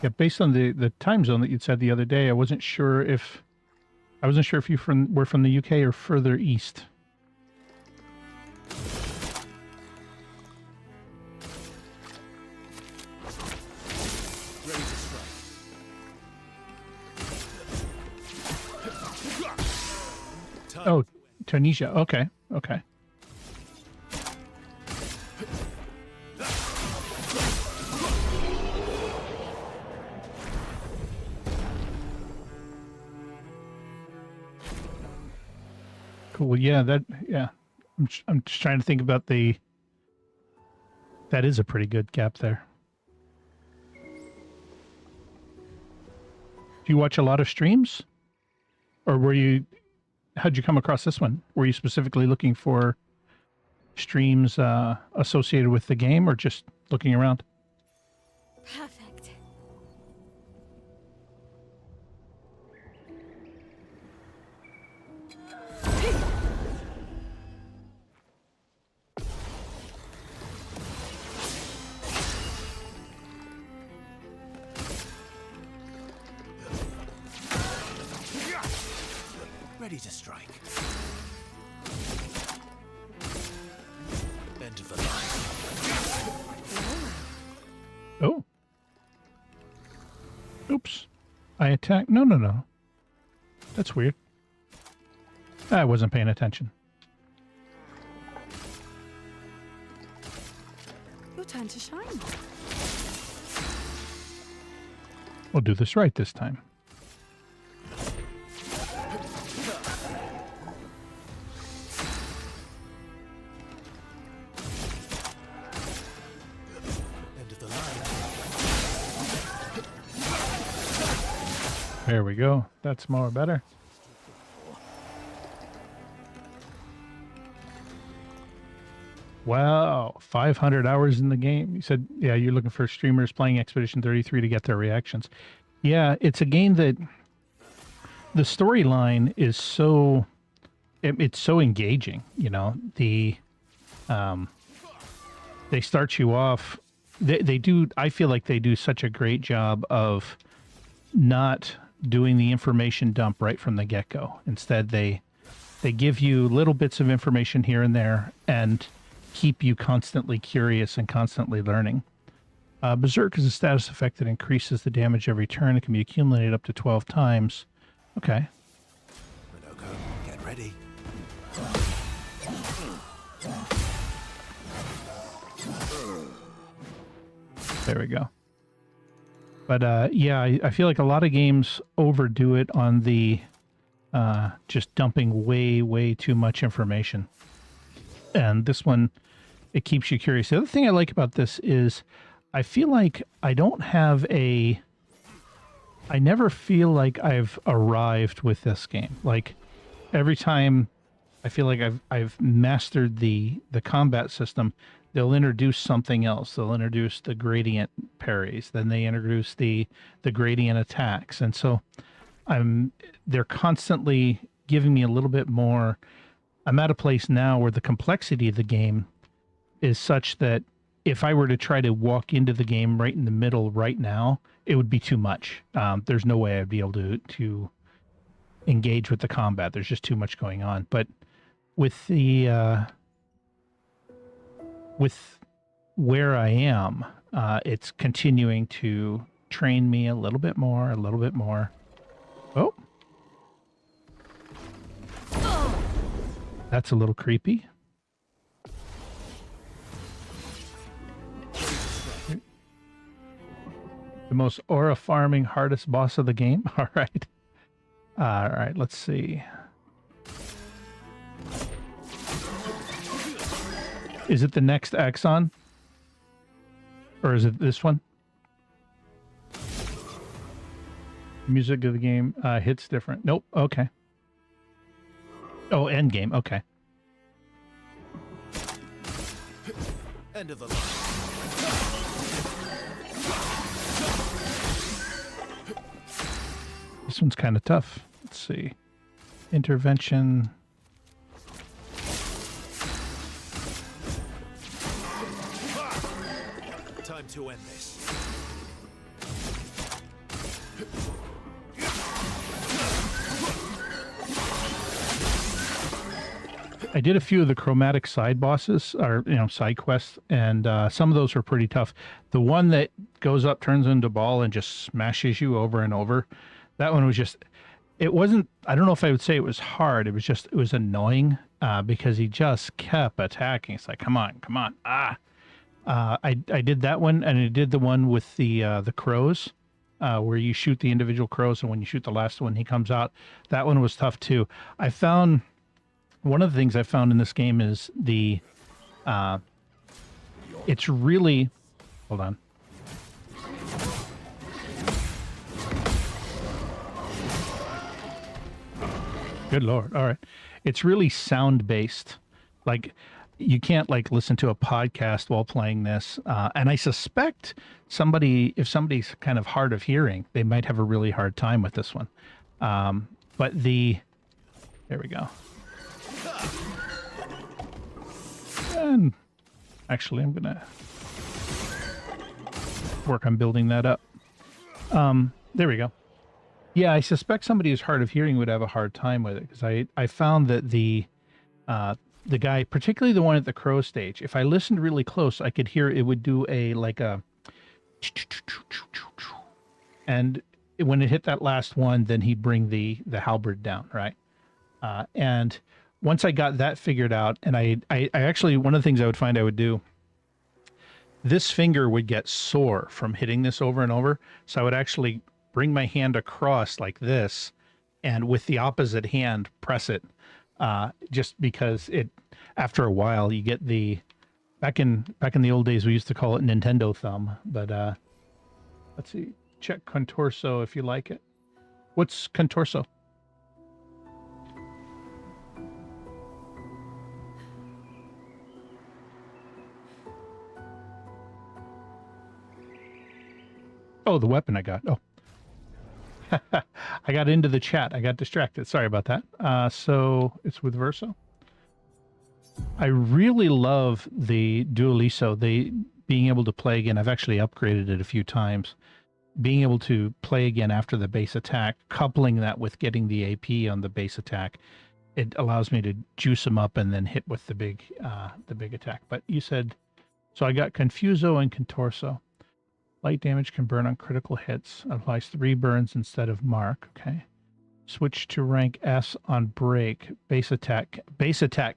Yeah, based on the time zone that you'd said the other day, I wasn't sure if you were from the UK or further east. Ready to strike. Oh, Tunisia. Okay, okay. Cool. Yeah, yeah. I'm just trying to think about that is a pretty good gap there. Do you watch a lot of streams? Or how'd you come across this one? Were you specifically looking for streams associated with the game or just looking around? Perfect. Ready to strike. Bend of the line. Oh. Oops. I attacked. No. That's weird. I wasn't paying attention. Your turn to shine. We'll do this right this time. End of the line. There we go. That's more better. Wow, 500 hours in the game. You said, yeah, you're looking for streamers playing Expedition 33 to get their reactions. Yeah, it's a game that the storyline is so it's so engaging, you know. They start you off, they do, I feel like they do such a great job of not doing the information dump right from the get-go. Instead, they give you little bits of information here and there and keep you constantly curious and constantly learning. Berserk is a status effect that increases the damage every turn. It can be accumulated up to 12 times. Okay. Minoko, get ready. There we go. But yeah, I feel like a lot of games overdo it on the just dumping way too much information. And this one, it keeps you curious. The other thing I like about this is I feel like I don't have I never feel like I've arrived with this game. Like every time I feel like I've mastered the combat system, they'll introduce something else. They'll introduce the gradient parries, then they introduce the gradient attacks. And so they're constantly giving me a little bit more. I'm at a place now where the complexity of the game is such that if I were to try to walk into the game right in the middle right now, it would be too much. There's no way I'd be able to engage with the combat. There's just too much going on. But with the with where I am, it's continuing to train me a little bit more. Oh. That's a little creepy. The most aura farming hardest boss of the game. All right. All right, let's see. Is it the next Axon? Or is it this one? Music of the game hits different. Nope. Okay. Oh, end game. Okay. End of the line. This one's kind of tough. Let's see. Intervention. Time to end this. I did a few of the chromatic side bosses, or side quests, and some of those were pretty tough. The one that goes up, turns into a ball, and just smashes you over and over. That one was just. It wasn't. I don't know if I would say it was hard. It was annoying because he just kept attacking. It's like, come on. I did that one, and I did the one with the crows, where you shoot the individual crows, and when you shoot the last one, he comes out. That one was tough too. I found. One of the things I found in this game is it's really, hold on. Good Lord. All right. It's really sound based. Like you can't listen to a podcast while playing this. And I suspect if somebody's kind of hard of hearing, they might have a really hard time with this one. But there we go. And actually, I'm going to work on building that up. There we go. Yeah, I suspect somebody who's hard of hearing would have a hard time with it because I found that the guy, particularly the one at the crow stage, if I listened really close, I could hear it would do and when it hit that last one, then he'd bring the halberd down, right? And once I got that figured out, and I actually, one of the things I would find I would do, this finger would get sore from hitting this over and over. So I would actually bring my hand across like this, and with the opposite hand, press it, just because after a while, you get back in the old days, we used to call it Nintendo thumb, but let's see, check Contorso if you like it. What's Contorso? Oh, the weapon I got. Oh. I got into the chat. I got distracted. Sorry about that. So it's with Verso. I really love the Dualiso. Being able to play again. I've actually upgraded it a few times. Being able to play again after the base attack, coupling that with getting the AP on the base attack, it allows me to juice them up and then hit with the big attack. But you said, so I got Confuso and Contorso. Light damage can burn on critical hits. Applies 3 burns instead of mark. Okay. Switch to rank S on break. Base attack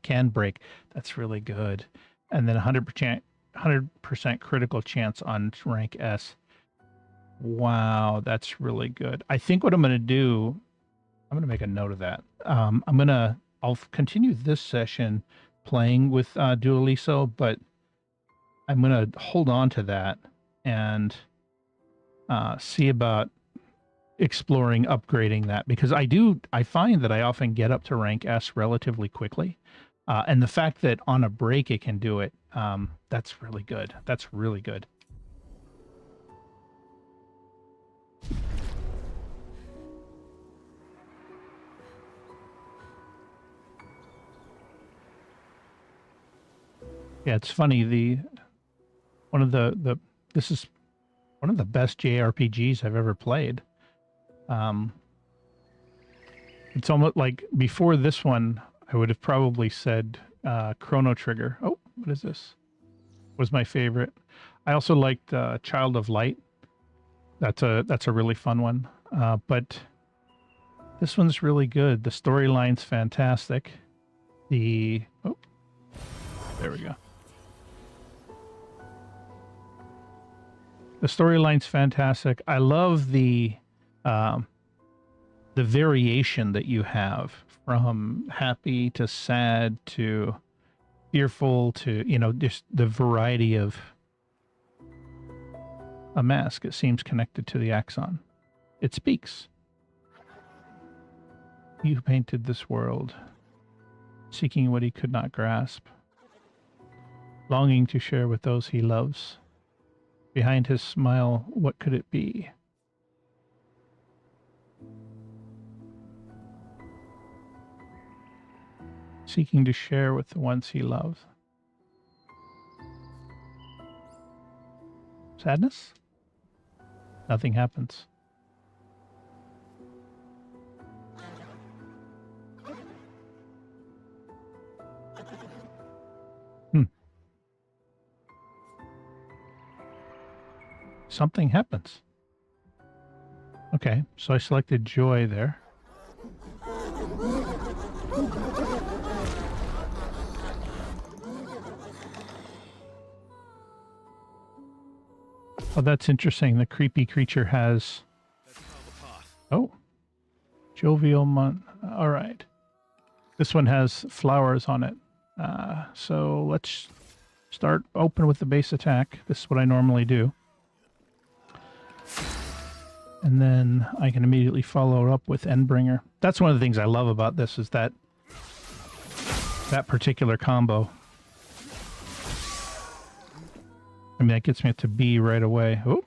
can break. That's really good. And then 100% critical chance on rank S. Wow, that's really good. I think what I'm going to do, I'm going to make a note of that. I'll continue this session playing with Dualiso, but I'm going to hold on to that and see about exploring upgrading that, because I find that I often get up to rank S relatively quickly. And the fact that on a break it can do it, that's really good. That's really good. Yeah, it's funny. This is one of the best JRPGs I've ever played. It's almost like before this one, I would have probably said Chrono Trigger. Oh, what is this? Was my favorite. I also liked Child of Light. That's a really fun one. But this one's really good. The storyline's fantastic. There we go. The storyline's fantastic. I love the variation that you have from happy to sad to fearful to, just the variety of a mask. It seems connected to the axon. It speaks. You painted this world, seeking what he could not grasp, longing to share with those he loves. Behind his smile, what could it be? Seeking to share with the ones he loves. Sadness? Nothing happens. Something happens. Okay, so I selected joy there. Oh, that's interesting. The creepy creature has... Oh. Jovial all right. This one has flowers on it. So let's start open with the base attack. This is what I normally do. And then I can immediately follow it up with Endbringer. That's one of the things I love about this, is that particular combo. I mean, that gets me up to B right away. Oh.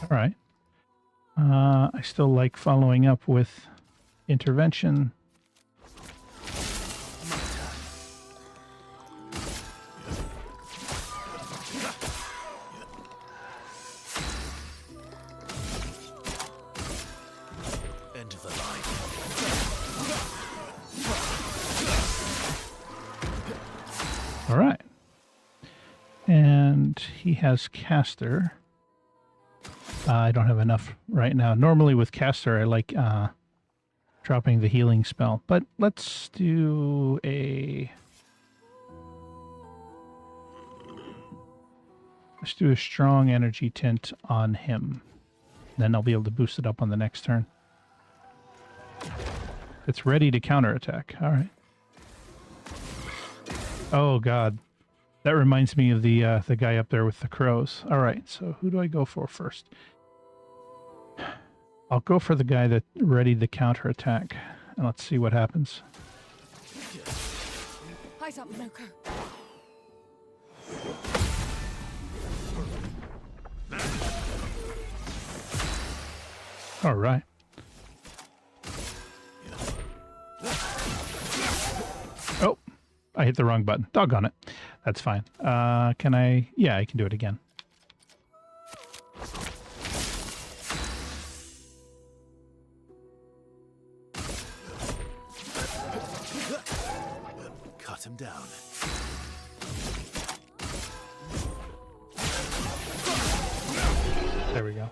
All right. I still like following up with intervention. End of the line. All right. And he has caster. I don't have enough right now. Normally with caster, I like dropping the healing spell. But let's do a... Let's do a strong energy tint on him. Then I'll be able to boost it up on the next turn. It's ready to counterattack. All right. Oh God, that reminds me of the guy up there with the crows. All right, so who do I go for first? I'll go for the guy that readied the counterattack, and let's see what happens. Eyes up, Minoko. All right. Oh, I hit the wrong button. Doggone it. That's fine. Can I? Yeah, I can do it again. Cut him down. There we go.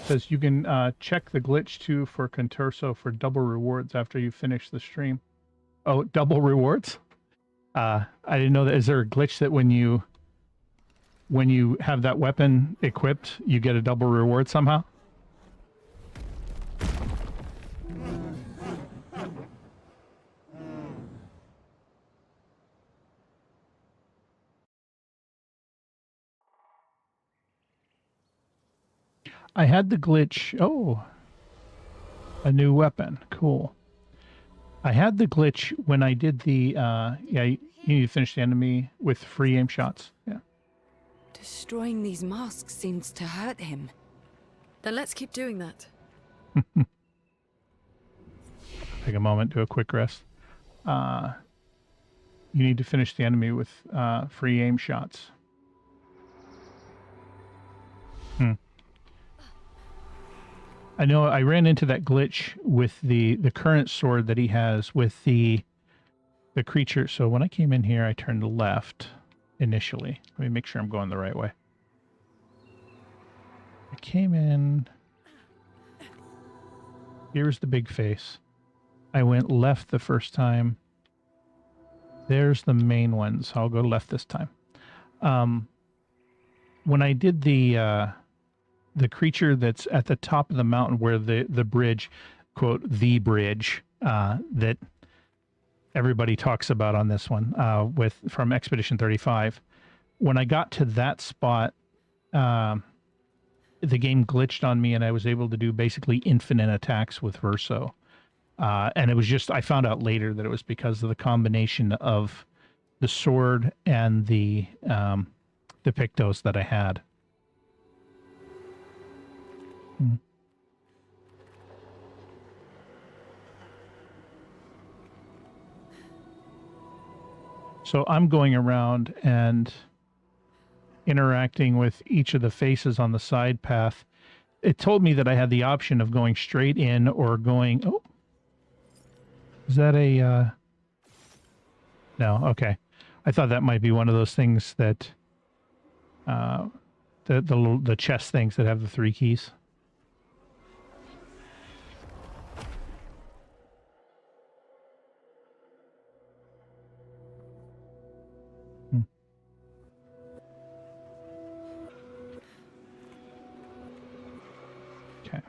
Says you can check the glitch too for Contorso for double rewards after you finish the stream. Oh, double rewards? I didn't know that. Is there a glitch that when you have that weapon equipped, you get a double reward somehow? I had the glitch. Oh, a new weapon. Cool. I had the glitch when I did the, yeah, you need to finish the enemy with free aim shots. Yeah. Destroying these masks seems to hurt him. Then let's keep doing that. Take a moment, do a quick rest. You need to finish the enemy with free aim shots. I know I ran into that glitch with the current sword that he has with the creature. So when I came in here, I turned left initially. Let me make sure I'm going the right way. I came in. Here's the big face. I went left the first time. There's the main one, so I'll go left this time. When I did the creature that's at the top of the mountain where the bridge, quote, the bridge, that everybody talks about on this one, from Expedition 35. When I got to that spot, the game glitched on me and I was able to do basically infinite attacks with Verso. And it was just, I found out later that it was because of the combination of the sword and the Pictos that I had. So I'm going around and interacting with each of the faces on the side path. It told me that I had the option of going straight in or going... Oh, is that a... No, okay. I thought that might be one of those things that... the chest things that have the 3 keys. Okay.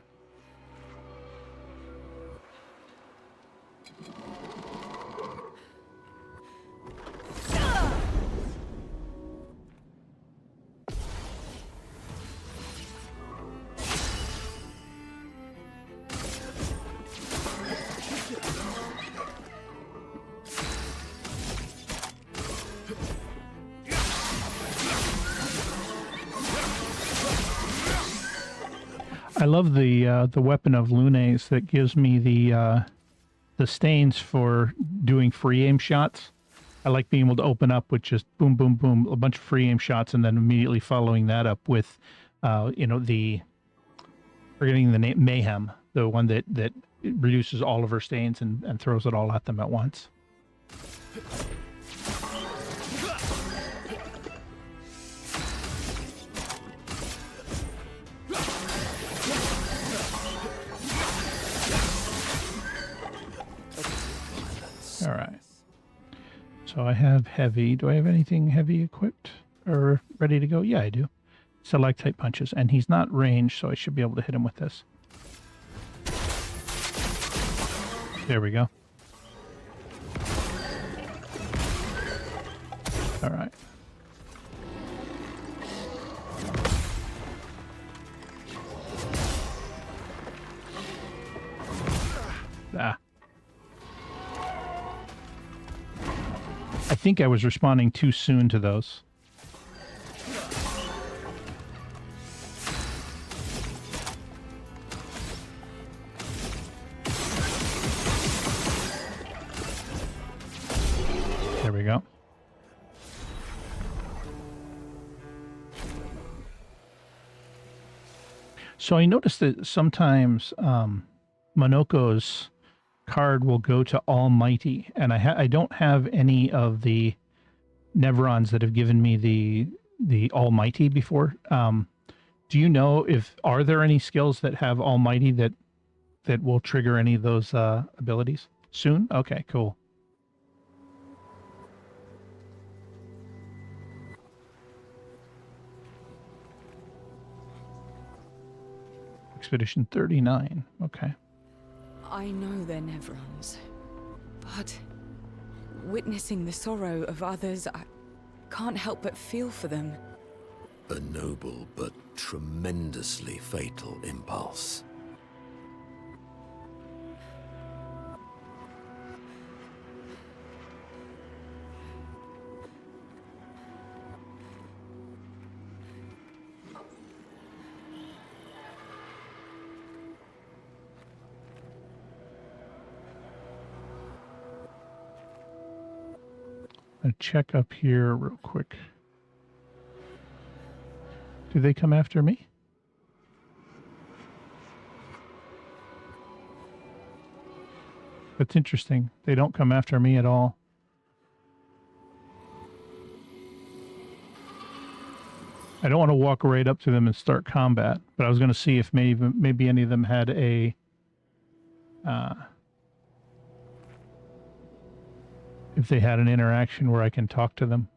I love the weapon of Lunes that gives me the stains for doing free aim shots. I like being able to open up with just boom, boom, boom, a bunch of free aim shots, and then immediately following that up with, forgetting the name, Mayhem, the one that reduces all of her stains and throws it all at them at once. All right. So I have heavy. Do I have anything heavy equipped or ready to go? Yeah, I do. Select type punches. And he's not ranged, so I should be able to hit him with this. There we go. All right. Ah. I think I was responding too soon to those. There we go. So I noticed that sometimes Monoko's card will go to Almighty, and I don't have any of the Nevrons that have given me the Almighty before. Do you know are there any skills that have Almighty that will trigger any of those abilities soon? Okay, cool. Expedition 39. Okay. I know they're Nevrons, but witnessing the sorrow of others, I can't help but feel for them. A noble but tremendously fatal impulse. I'll check up here real quick. Do they come after me? That's interesting. They don't come after me at all. I don't want to walk right up to them and start combat, but I was going to see if maybe any of them had a if they had an interaction where I can talk to them.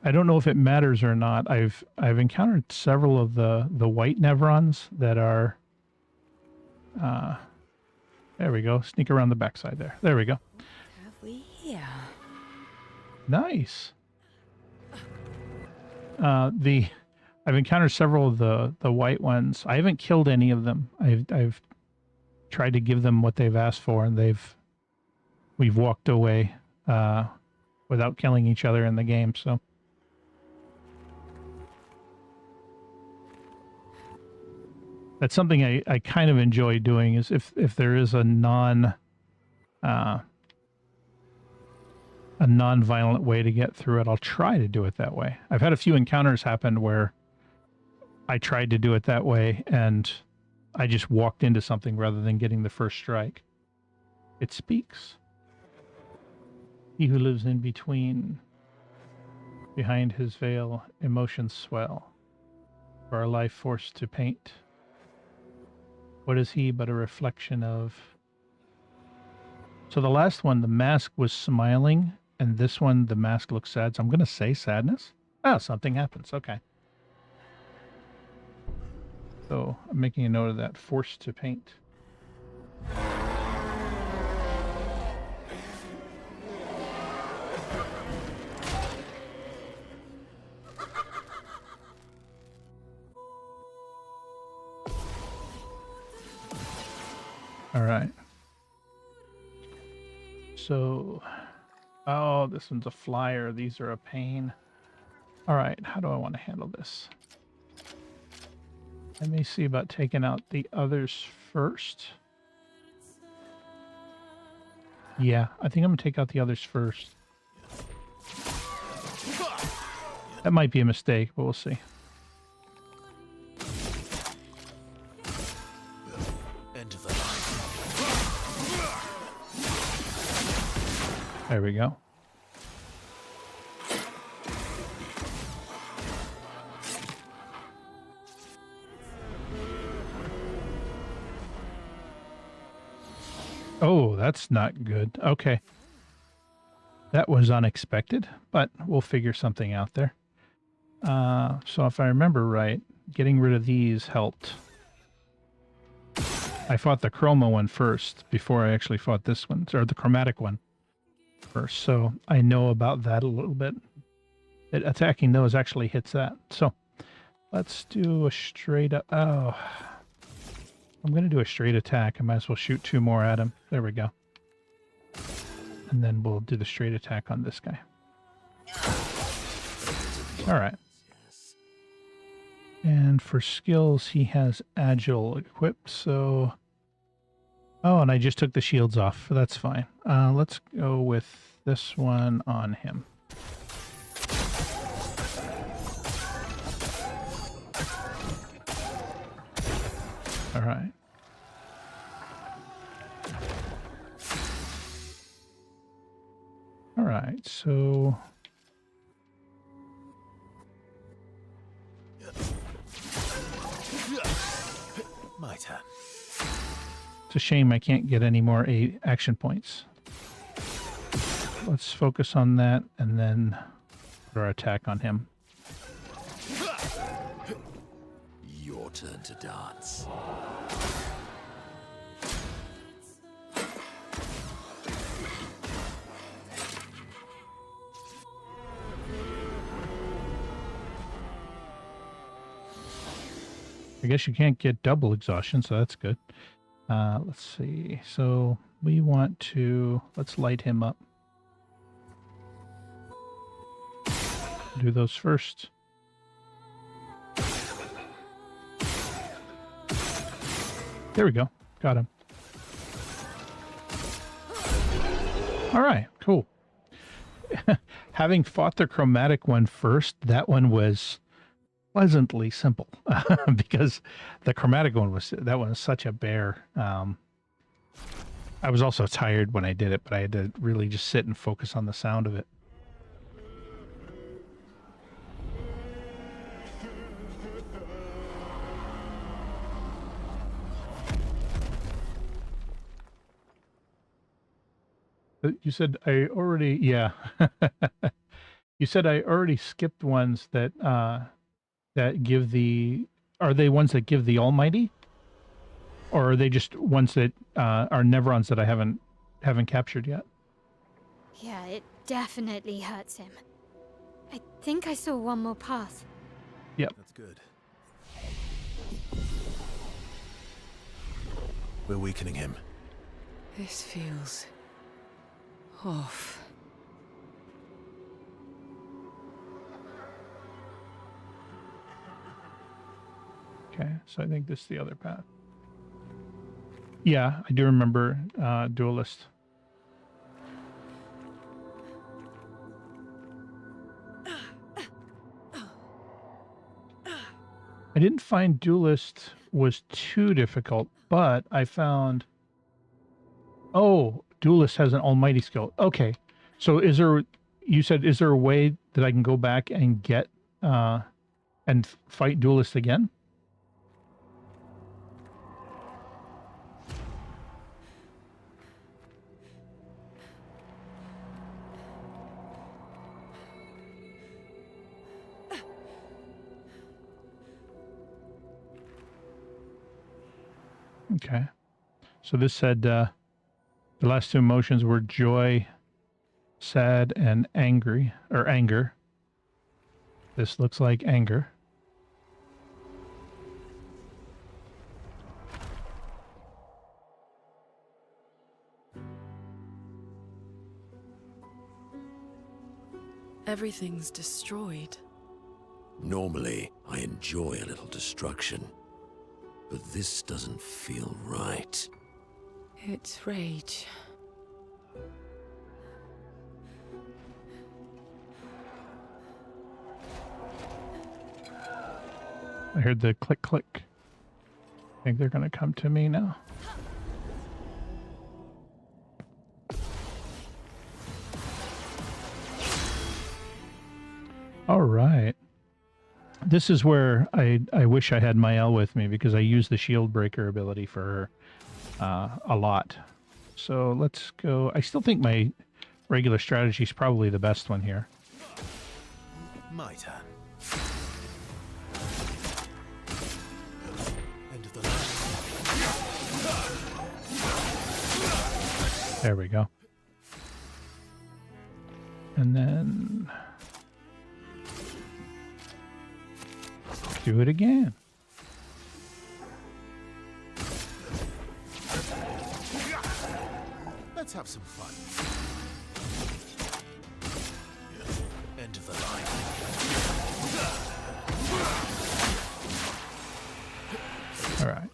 I don't know if it matters or not. I've encountered several of the white Nevrons that are there we go. Sneak around the backside there. There we go. Have we here? Nice. I've encountered several of the white ones. I haven't killed any of them. I've tried to give them what they've asked for, and we've walked away without killing each other in the game. So that's something I kind of enjoy doing. Is if there is a non-violent way to get through it, I'll try to do it that way. I've had a few encounters happen where I tried to do it that way, and I just walked into something rather than getting the first strike. It speaks. He who lives in between, behind his veil, emotions swell, for our life forced to paint. What is he but a reflection of... So the last one, the mask was smiling, and this one, the mask looks sad. So I'm going to say sadness. Oh, something happens. Okay. So I'm making a note of that. Forced to paint. All right. So, oh, this one's a flyer. These are a pain. All right, how do I want to handle this? Let me see about taking out the others first. Yeah, I think I'm going to take out the others first. That might be a mistake, but we'll see. There we go. Oh, that's not good. Okay. That was unexpected, but we'll figure something out there. So if I remember right, getting rid of these helped. I fought the chroma one first before I actually fought this one, or the chromatic one first. So I know about that a little bit. Attacking those actually hits that. So let's do a straight up. Oh, I'm going to do a straight attack. I might as well shoot 2 more at him. There we go. And then we'll do the straight attack on this guy. All right. And for skills, he has Agile equipped, so... Oh, and I just took the shields off. That's fine. Let's go with this one on him. All right. All right, so... My turn. It's a shame I can't get any more action points. Let's focus on that and then put our attack on him. Your turn to dance. I guess you can't get double exhaustion, so that's good. Let's see. So we want to... Let's light him up. Do those first. There we go. Got him. All right, cool. Having fought the chromatic one first, that one was pleasantly simple because the chromatic one was such a bear. I was also tired when I did it, but I had to really just sit and focus on the sound of it. You said I already, yeah. You said I already skipped ones that that give the, are they ones that give the Almighty? Or are they just ones that are Nevrons that I haven't captured yet? Yeah, it definitely hurts him. I think I saw one more path. Yep. That's good. We're weakening him. This feels off. Okay, so I think this is the other path. Yeah, I do remember Duelist. I didn't find Duelist was too difficult, but I found... Oh, Duelist has an Almighty skill. Okay, so is there... You said, is there a way that I can go back and get... and fight Duelist again? Okay. So this said the last 2 emotions were joy, sad, and angry, or anger. This looks like anger. Everything's destroyed. Normally, I enjoy a little destruction. But this doesn't feel right. It's rage. I heard the click, click. I think they're going to come to me now. All right. This is where I wish I had Mael with me because I use the shield breaker ability for her a lot. So let's go. I still think my regular strategy is probably the best one here. My turn. There we go. And then do it again. Let's have some fun. End of the line. All right.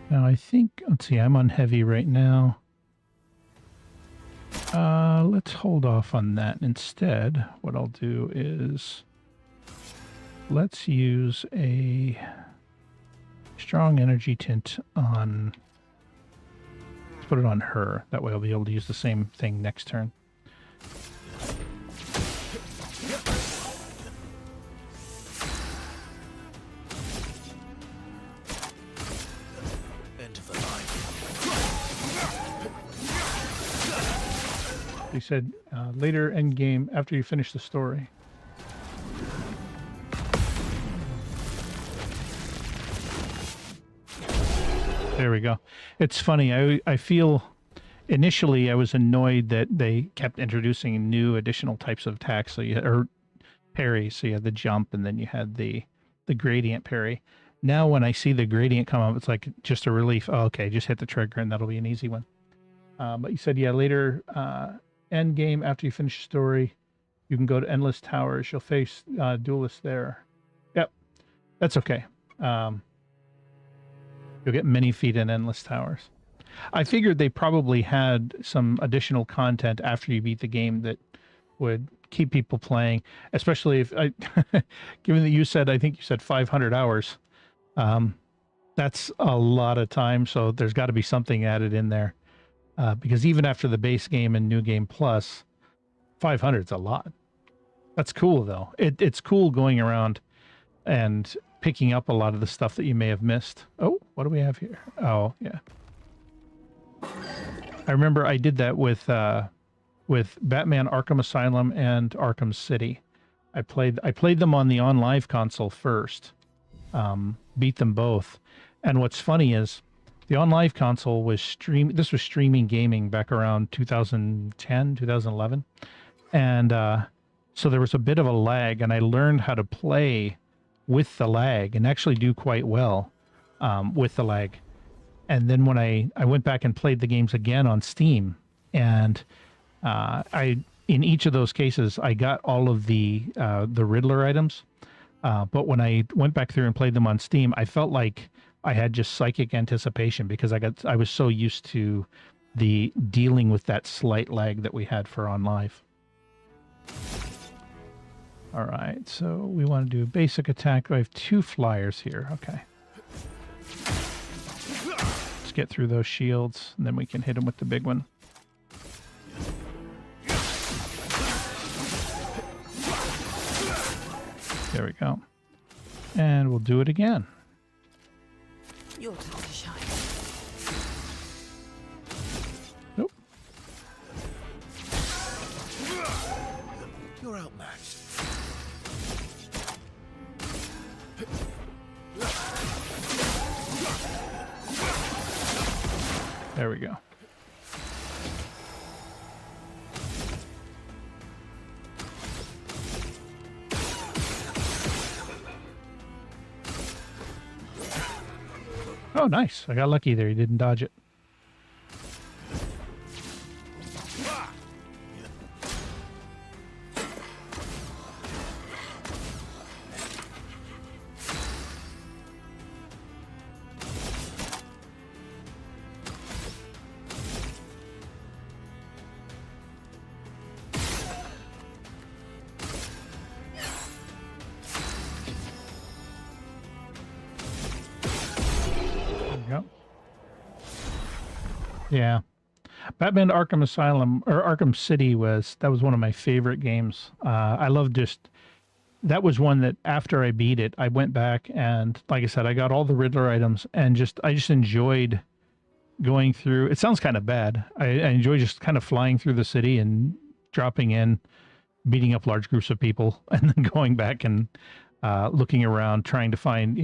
Now I think, let's see, I'm on heavy right now. Let's hold off on that. Instead, what I'll do is let's use a strong energy tint on, let's put it on her. That way I'll be able to use the same thing next turn. He said later end game after you finish the story. There we go. It's funny. I feel initially I was annoyed that they kept introducing new additional types of attacks. So you had, or parry. So you had the jump, and then you had the gradient parry. Now when I see the gradient come up, it's like just a relief. Oh, okay, just hit the trigger and that'll be an easy one. But you said, yeah, later end game after you finish the story, you can go to Endless Towers. You'll face duelists there. Yep, that's okay. You'll get many feet in Endless Towers. I figured they probably had some additional content after you beat the game that would keep people playing, especially if I, given that you said, I think you said 500 hours. That's a lot of time. So there's got to be something added in there. Because even after the base game and New Game Plus, 500 is a lot. That's cool, though. It's cool going around and picking up a lot of the stuff that you may have missed. Oh, what do we have here? Oh, yeah. I remember I did that with Batman Arkham Asylum and Arkham City. I played them on the OnLive console first, beat them both. And what's funny is, the OnLive console was streaming gaming back around 2010, 2011. And so there was a bit of a lag, and I learned how to play with the lag and actually do quite well with the lag. And then when I went back and played the games again on Steam, and in each of those cases, I got all of the Riddler items. But when I went back through and played them on Steam, I felt like I had just psychic anticipation because I was so used to the dealing with that slight lag that we had for OnLive. All right, so we want to do a basic attack. I have 2 flyers here. Okay. Let's get through those shields, and then we can hit them with the big one. There we go. And we'll do it again. Your time to shine. Nope. You're outmatched. There we go. Oh, nice. I got lucky there. He didn't dodge it. Yeah. Batman Arkham Asylum, or Arkham City, was one of my favorite games. I love that was one that after I beat it, I went back and, like I said, I got all the Riddler items and I just enjoyed going through. It sounds kind of bad. I enjoy just kind of flying through the city and dropping in, beating up large groups of people, and then going back and looking around, trying to find,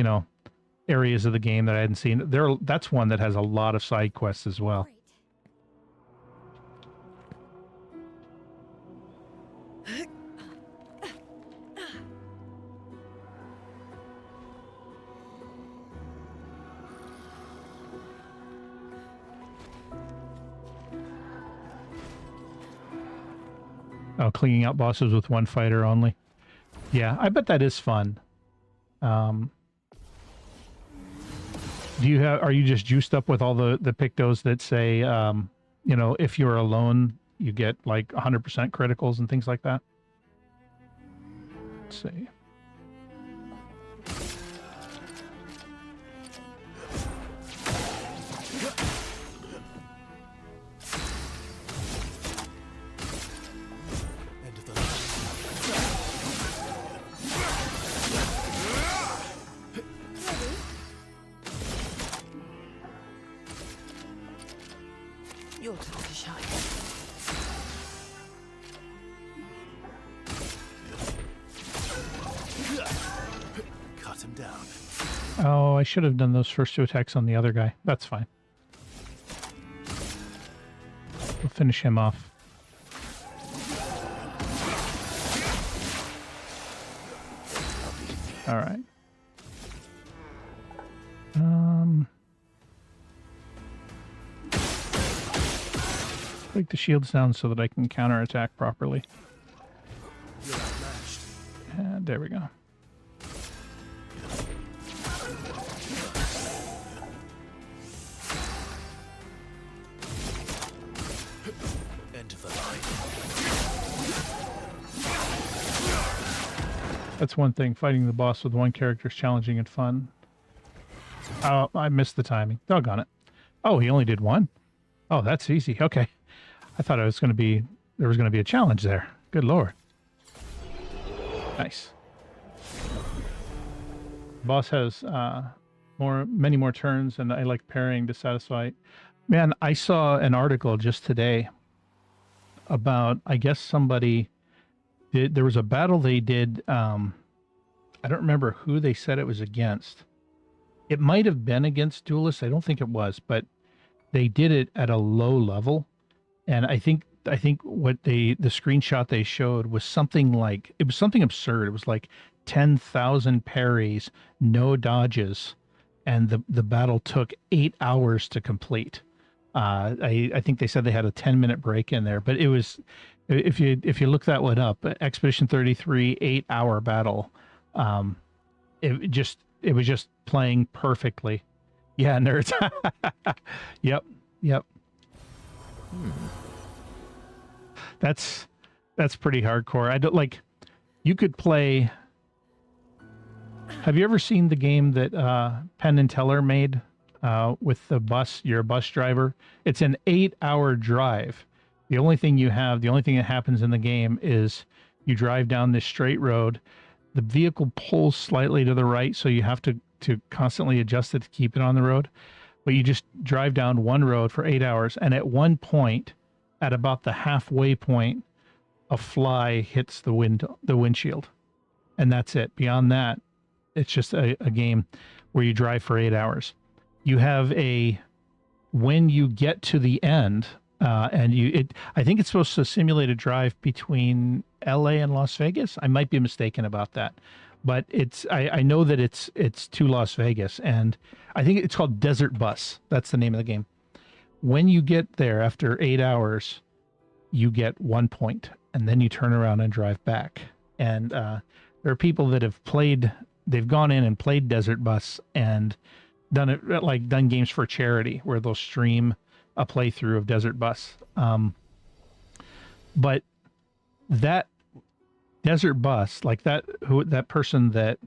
areas of the game that I hadn't seen. That's one that has a lot of side quests as well. Oh, cleaning out bosses with one fighter only. Yeah, I bet that is fun. Are you just juiced up with all the pictos that say, you know, if you're alone, you get like 100% criticals and things like that? Let's see. Your time to shine. Cut him down. Oh, I should have done those first 2 attacks on the other guy. That's fine. We'll finish him off. All right. Break the shields down so that I can counterattack properly. And there we go. End of the line. That's one thing. Fighting the boss with one character is challenging and fun. Oh, I missed the timing. Doggone it. Oh, he only did one? Oh, that's easy. Okay. I thought there was going to be a challenge there. Good Lord. Nice. Boss has many more turns, and I like parrying to satisfy. Man, I saw an article just today about, I guess somebody did, there was a battle they did. I don't remember who they said it was against. It might have been against Duelists. I don't think it was, but they did it at a low level. And I think what the screenshot they showed was something like, it was something absurd. It was like 10,000 parries, no dodges, and the battle took 8 hours to complete. I think they said they had a 10-minute break in there, but it was, if you look that one up, Expedition 33 8-hour battle. It was just playing perfectly. Yeah, nerds. Yep. That's pretty hardcore. I don't like. You could play. Have you ever seen the game that Penn and Teller made with the bus? You're a bus driver. It's an 8-hour drive. The only thing that happens in the game is you drive down this straight road. The vehicle pulls slightly to the right, so you have to constantly adjust it to keep it on the road. But you just drive down one road for 8 hours, and at one point, at about the halfway point, a fly hits the windshield, and that's it. Beyond that, it's just a game where you drive for 8 hours. You have when you get to the end, and I think it's supposed to simulate a drive between LA and Las Vegas. I might be mistaken about that, but I know that it's to Las Vegas, and I think it's called Desert Bus. That's the name of the game. When you get there after 8 hours, you get 1 point, and then you turn around and drive back. And there are people that have they've gone in and played Desert Bus and done games for charity where they'll stream a playthrough of Desert Bus. But that Desert Bus, like that person that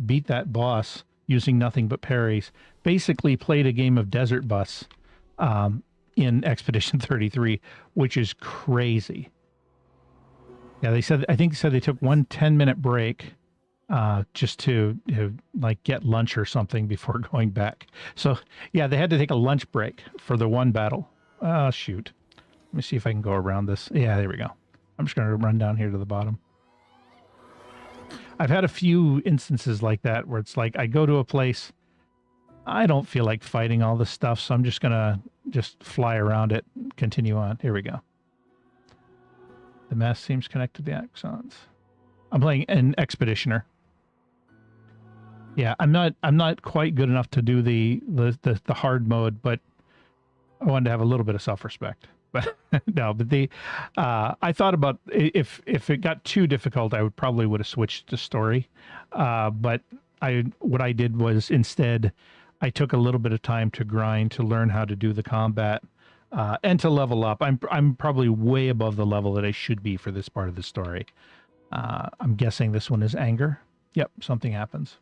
beat that boss using nothing but parries, basically played a game of Desert Bus in Expedition 33, which is crazy. Yeah, I think they said they took one 10-minute break just to get lunch or something before going back. So yeah, they had to take a lunch break for the one battle. Shoot. Let me see if I can go around this. Yeah, there we go. I'm just going to run down here to the bottom. I've had a few instances like that where it's like I go to a place I don't feel like fighting all this stuff, so I'm just gonna fly around it, continue on. Here we go. The mast seems connected to the axons. I'm playing an expeditioner. Yeah, I'm not quite good enough to do the hard mode, but I wanted to have a little bit of self-respect. But no, but I thought about if it got too difficult, I would have switched to story. But what I did was instead I took a little bit of time to grind to learn how to do the combat and to level up. I'm probably way above the level that I should be for this part of the story. I'm guessing this one is anger. Yep, something happens.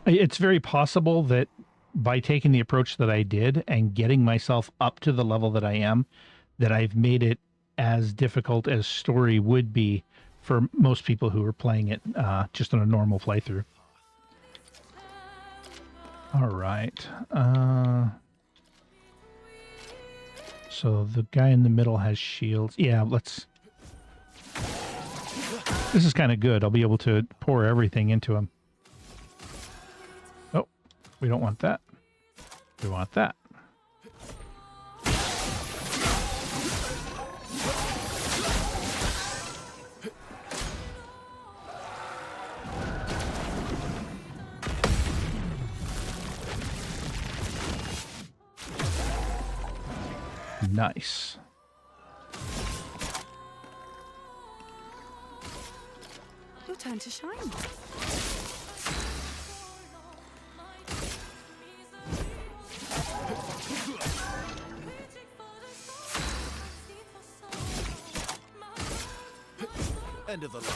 It's very possible that by taking the approach that I did and getting myself up to the level that I am, that I've made it as difficult as story would be for most people who are playing it just on a normal playthrough. All right. So the guy in the middle has shields. Yeah, let's... This is kind of good. I'll be able to pour everything into him. Oh, we don't want that. We want that. Nice. Your turn to shine. End of the line.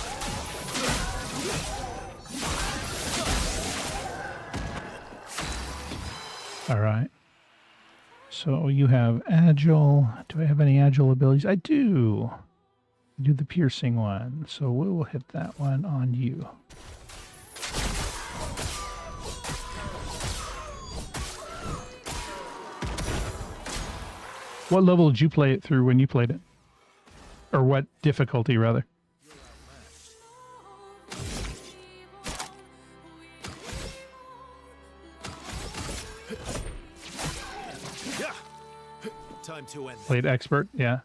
All right. So you have agile. Do I have any agile abilities? I do. I do the piercing one. So we will hit that one on you. What level did you play it through when you played it? Or what difficulty, rather? Time to end. Played expert, yeah.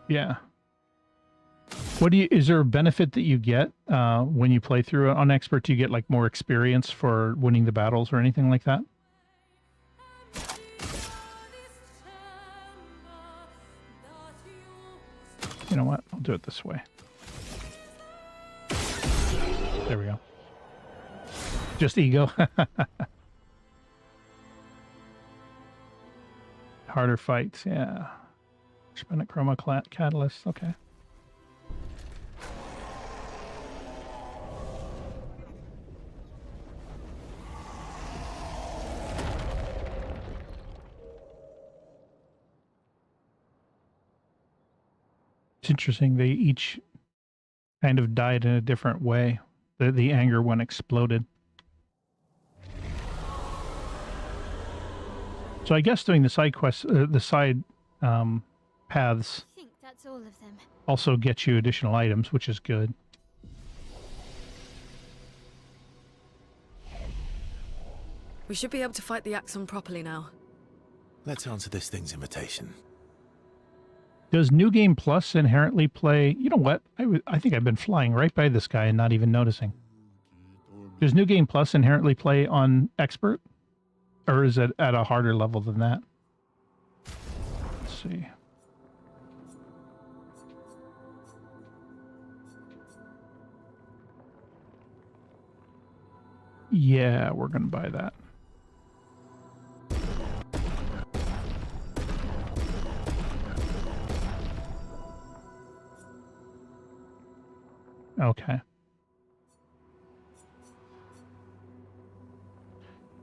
Yeah. What do you? Is there a benefit that you get when you play through it on expert? Do you get like more experience for winning the battles or anything like that? You know what? I'll do it this way. There we go. Just ego. Harder fights, yeah. Spinnet chroma catalyst, okay. It's interesting, they each kind of died in a different way. The anger one exploded. So I guess doing the side quests, the side paths I think that's all of them. also get you additional items, which is good. We should be able to fight the Axon properly now. Let's answer this thing's invitation. Does New Game Plus inherently play... You know what? I think I've been flying right by this guy and not even noticing. Does New Game Plus inherently play on Expert? Or is it at a harder level than that? Let's see. Yeah, we're going to buy that. Okay. I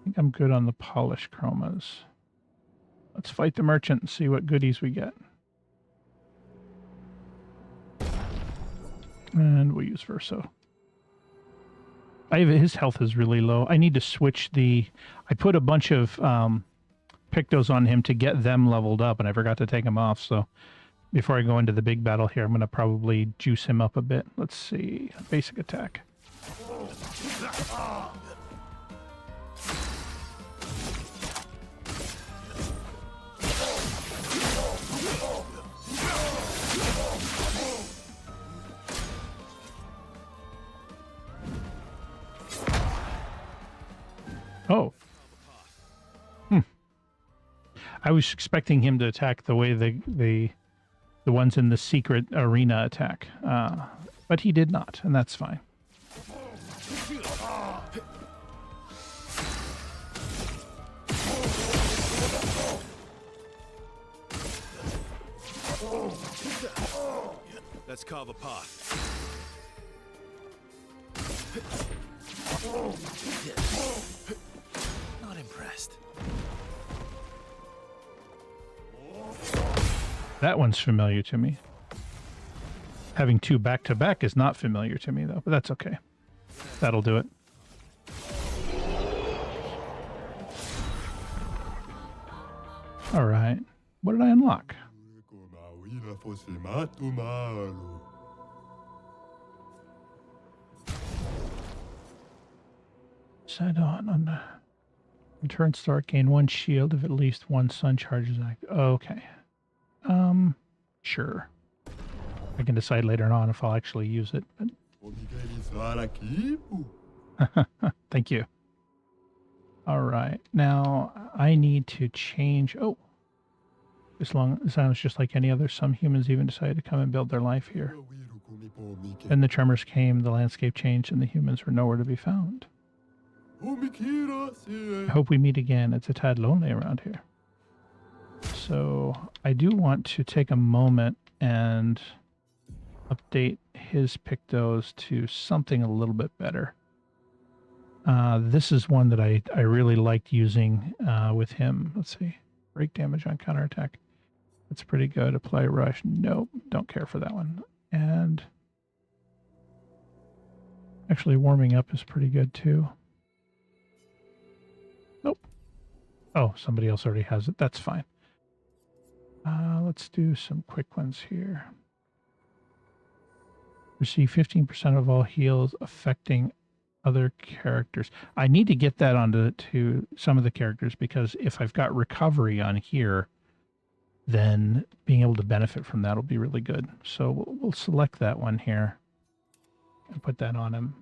think I'm good on the polish chromas. Let's fight the merchant and see what goodies we get. And we'll use Verso. His health is really low. I need to switch the... I put a bunch of Pictos on him to get them leveled up, and I forgot to take them off, so before I go into the big battle here, I'm going to probably juice him up a bit. Let's see. Basic attack. Oh. I was expecting him to attack the way the ones in the secret arena attack, but he did not, and that's fine. Let's carve a path. Not impressed. That one's familiar to me. Having two back-to-back is not familiar to me, though, but that's okay. That'll do it. All right. What did I unlock? Set on the return start, gain one shield if at least one sun charge is active. Okay. Sure. I can decide later on if I'll actually use it. But... Thank you. All right. Now I need to change. Oh, as long as sounds just like any other. Some humans even decided to come and build their life here. Then the tremors came, the landscape changed, and the humans were nowhere to be found. I hope we meet again. It's a tad lonely around here. So I do want to take a moment and update his Pictos to something a little bit better. This is one that I really liked using with him. Let's see. Break damage on counterattack. That's pretty good. Apply rush. Nope. Don't care for that one. And actually warming up is pretty good too. Nope. Oh, somebody else already has it. That's fine. Let's do some quick ones here. Receive 15% of all heals affecting other characters. I need to get that onto some of the characters, because if I've got recovery on here, then being able to benefit from that will be really good. So we'll select that one here and put that on him.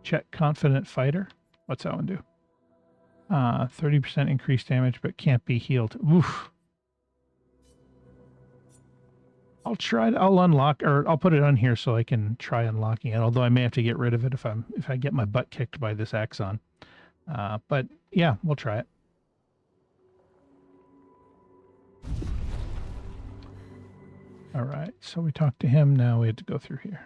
Check Confident Fighter. What's that one do? 30% increased damage, but can't be healed. Oof. I'll unlock, or I'll put it on here so I can try unlocking it. Although I may have to get rid of it if I get my butt kicked by this Axon. But yeah, we'll try it. All right, so we talked to him. Now we have to go through here.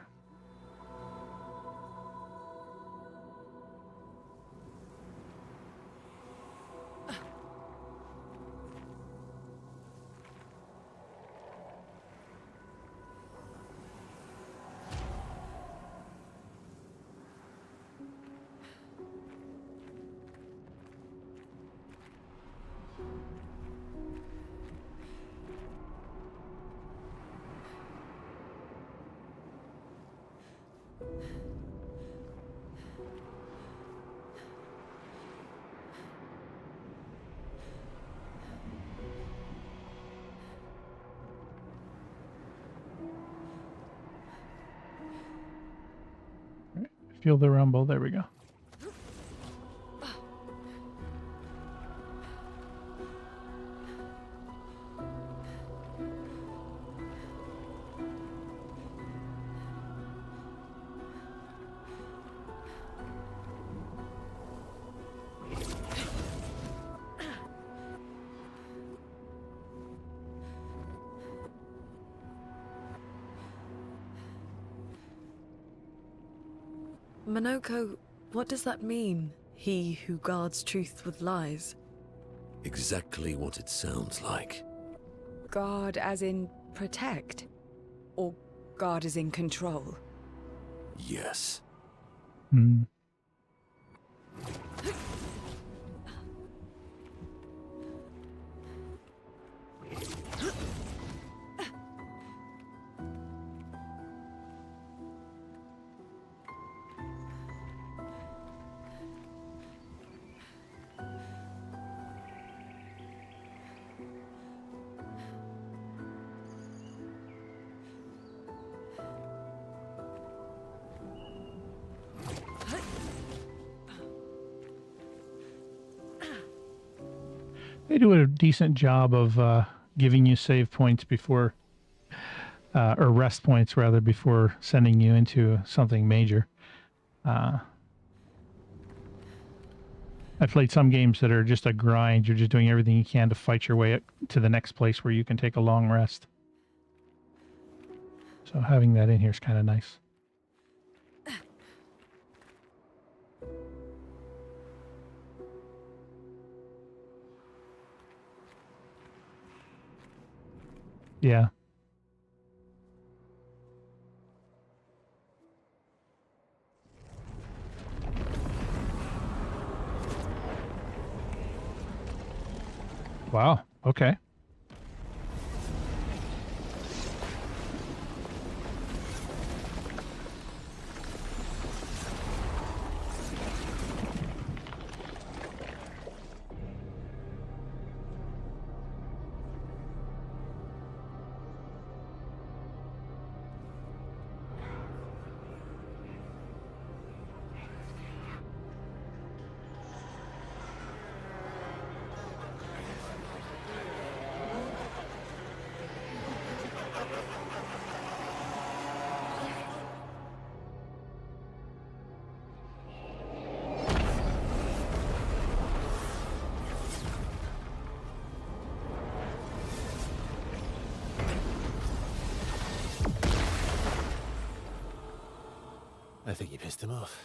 Feel the rumble. There we go. Monoko, what does that mean? He who guards truth with lies? Exactly what it sounds like. Guard as in protect? Or guard as in control? Yes. Hmm. They do a decent job of giving you save points before, or rest points rather, before sending you into something major. I played some games that are just a grind. You're just doing everything you can to fight your way up to the next place where you can take a long rest. So having that in here is kind of nice. Yeah. Wow. Okay. I think you pissed him off.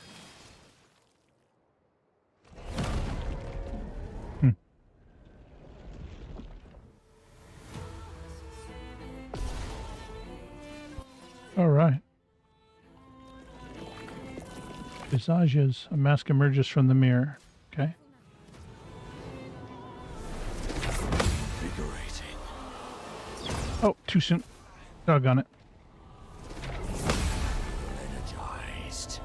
All right. Visages. A mask emerges from the mirror. Okay. Invigorating. Oh, too soon. Doggone it. Energized.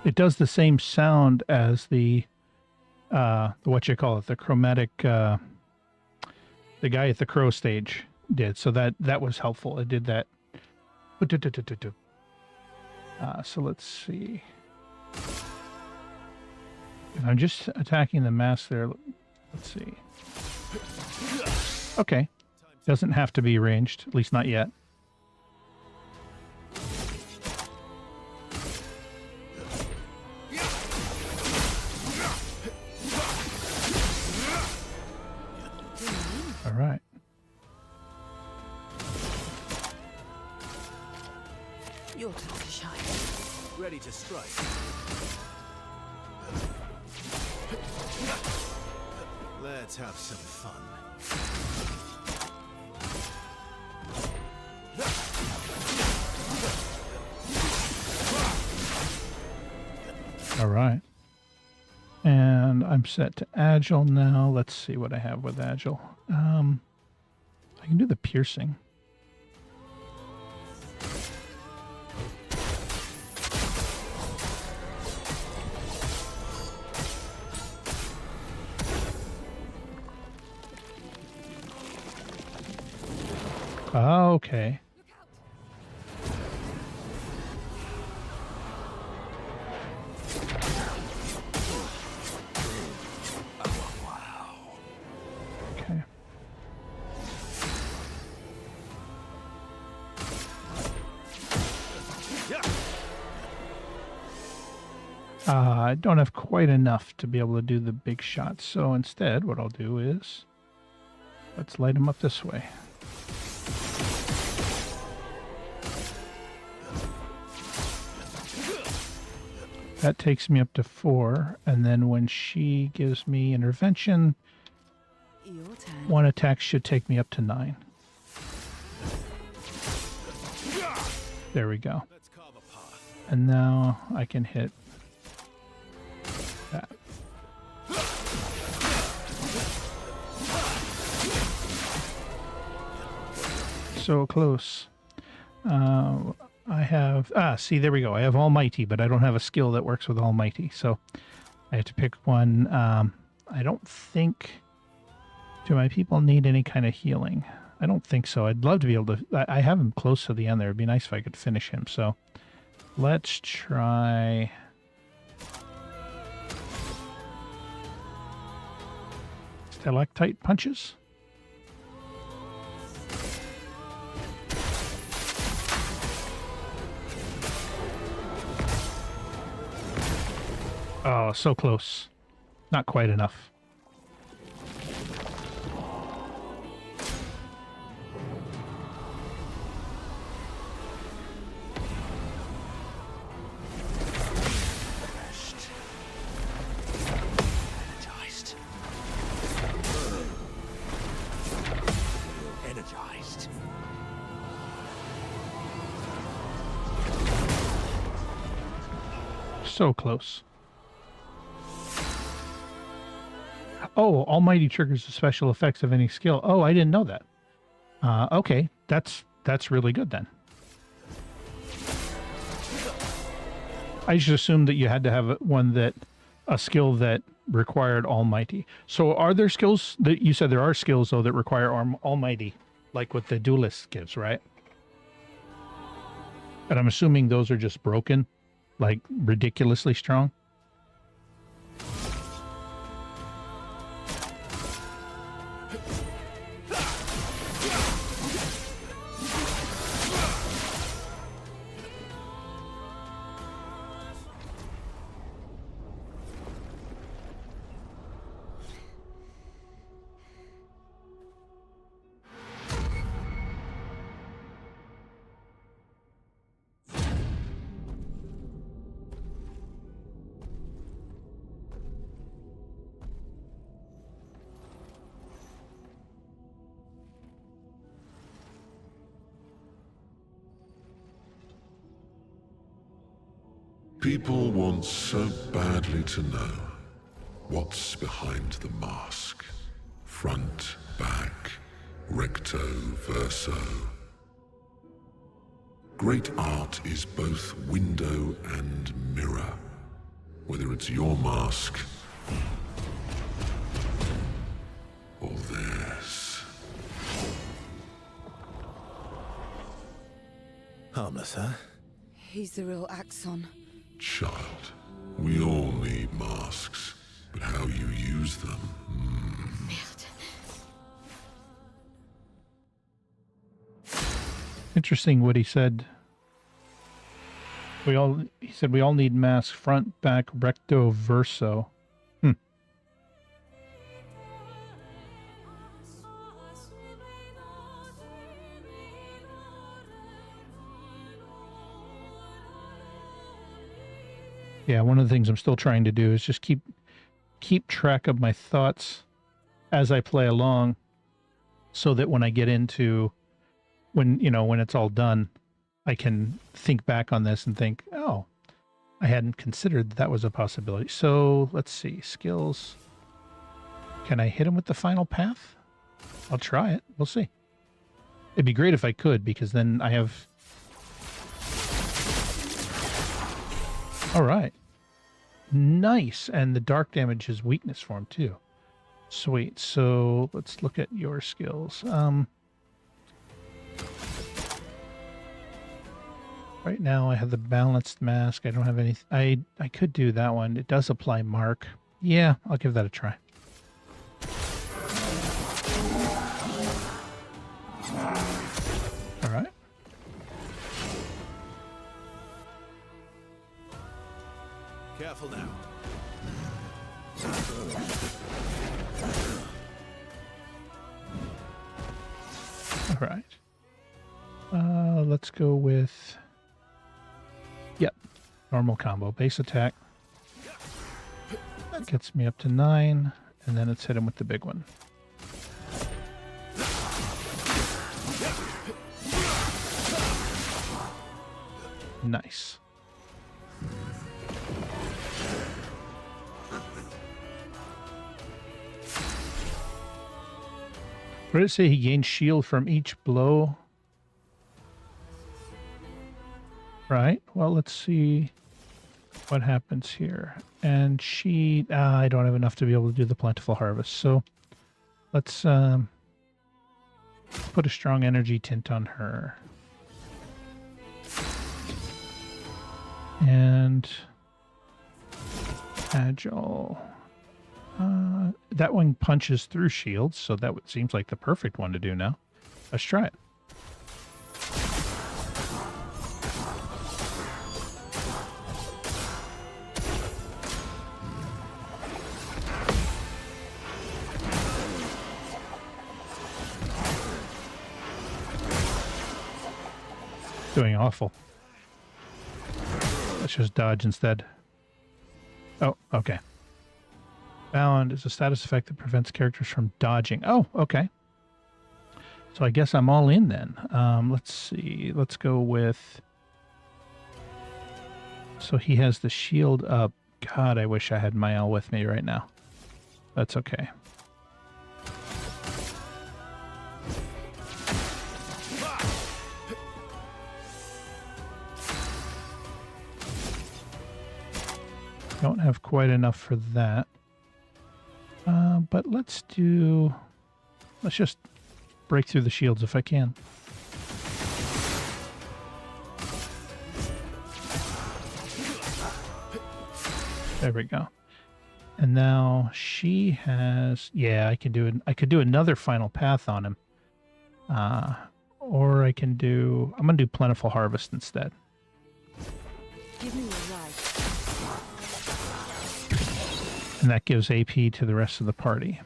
It does the same sound as the what you call it, the chromatic, the guy at the crow stage did. So that was helpful. It did that. So let's see. If I'm just attacking the mask there, let's see. Okay. Doesn't have to be ranged, at least not yet. All right. Your turn to shine. Ready to strike. Let's have some fun. All right. And I'm set to Agile now. Let's see what I have with Agile. I can do the piercing. Okay. Okay. I don't have quite enough to be able to do the big shots, so instead what I'll do is let's light them up this way. That takes me up to 4, and then when she gives me intervention, Your turn. one attack should take me up to 9. There we go. Let's carve a path. And now I can hit that. So close. I have, see, there we go. I have Almighty, but I don't have a skill that works with Almighty. So I have to pick one. I don't think, do my people need any kind of healing? I don't think so. I'd love to be able to, I have him close to the end there. It'd be nice if I could finish him. So let's try. stalactite punches. Oh, so close. Not quite enough. Energized. So close. Oh, Almighty triggers the special effects of any skill. Oh, I didn't know that. Okay, that's really good then. I just assumed that you had to have a skill that required Almighty. So are there skills that you said there are skills though that require Almighty, like what the Duelist gives, right? And I'm assuming those are just broken, like ridiculously strong. People want so badly to know what's behind the mask. Front, back, recto, verso. Great art is both window and mirror. Whether it's your mask or theirs. Harmless, huh? He's the real Axon. Child, we all need masks, but how you use them. Interesting what he said. He said we all need masks, front, back, recto, verso. Yeah, one of the things I'm still trying to do is just keep track of my thoughts as I play along, so that when I get into when it's all done, I can think back on this and think, oh, I hadn't considered that was a possibility. So let's see, skills. Can I hit him with the final path? I'll try it. We'll see. It'd be great if I could, because then I have... All right. Nice. And the dark damage is weakness for him too. Sweet. So let's look at your skills. Right now I have the balanced mask. I don't have any... I could do that one. It does apply mark. Yeah, I'll give that a try. All right. Careful now. All right. Let's go with... Yep. Normal combo. Base attack. Gets me up to 9. And then let's hit him with the big one. Nice. What did it say? He gains shield from each blow. Right. Well, let's see what happens here. And she... I don't have enough to be able to do the Plentiful Harvest. So let's put a strong energy tint on her. And... Agile. That one punches through shields, so that seems like the perfect one to do now. Let's try it. Doing awful. Let's just dodge instead. Oh, okay. Bound is a status effect that prevents characters from dodging. Oh, okay. So I guess I'm all in then. Let's see. Let's go with... So he has the shield up. God, I wish I had Mael with me right now. That's okay. Don't have quite enough for that. But let's just break through the shields if I can. There we go. And now she has, yeah, I could do another final path on him. Or I'm going to do Plentiful Harvest instead. Give me your life. And that gives AP to the rest of the party.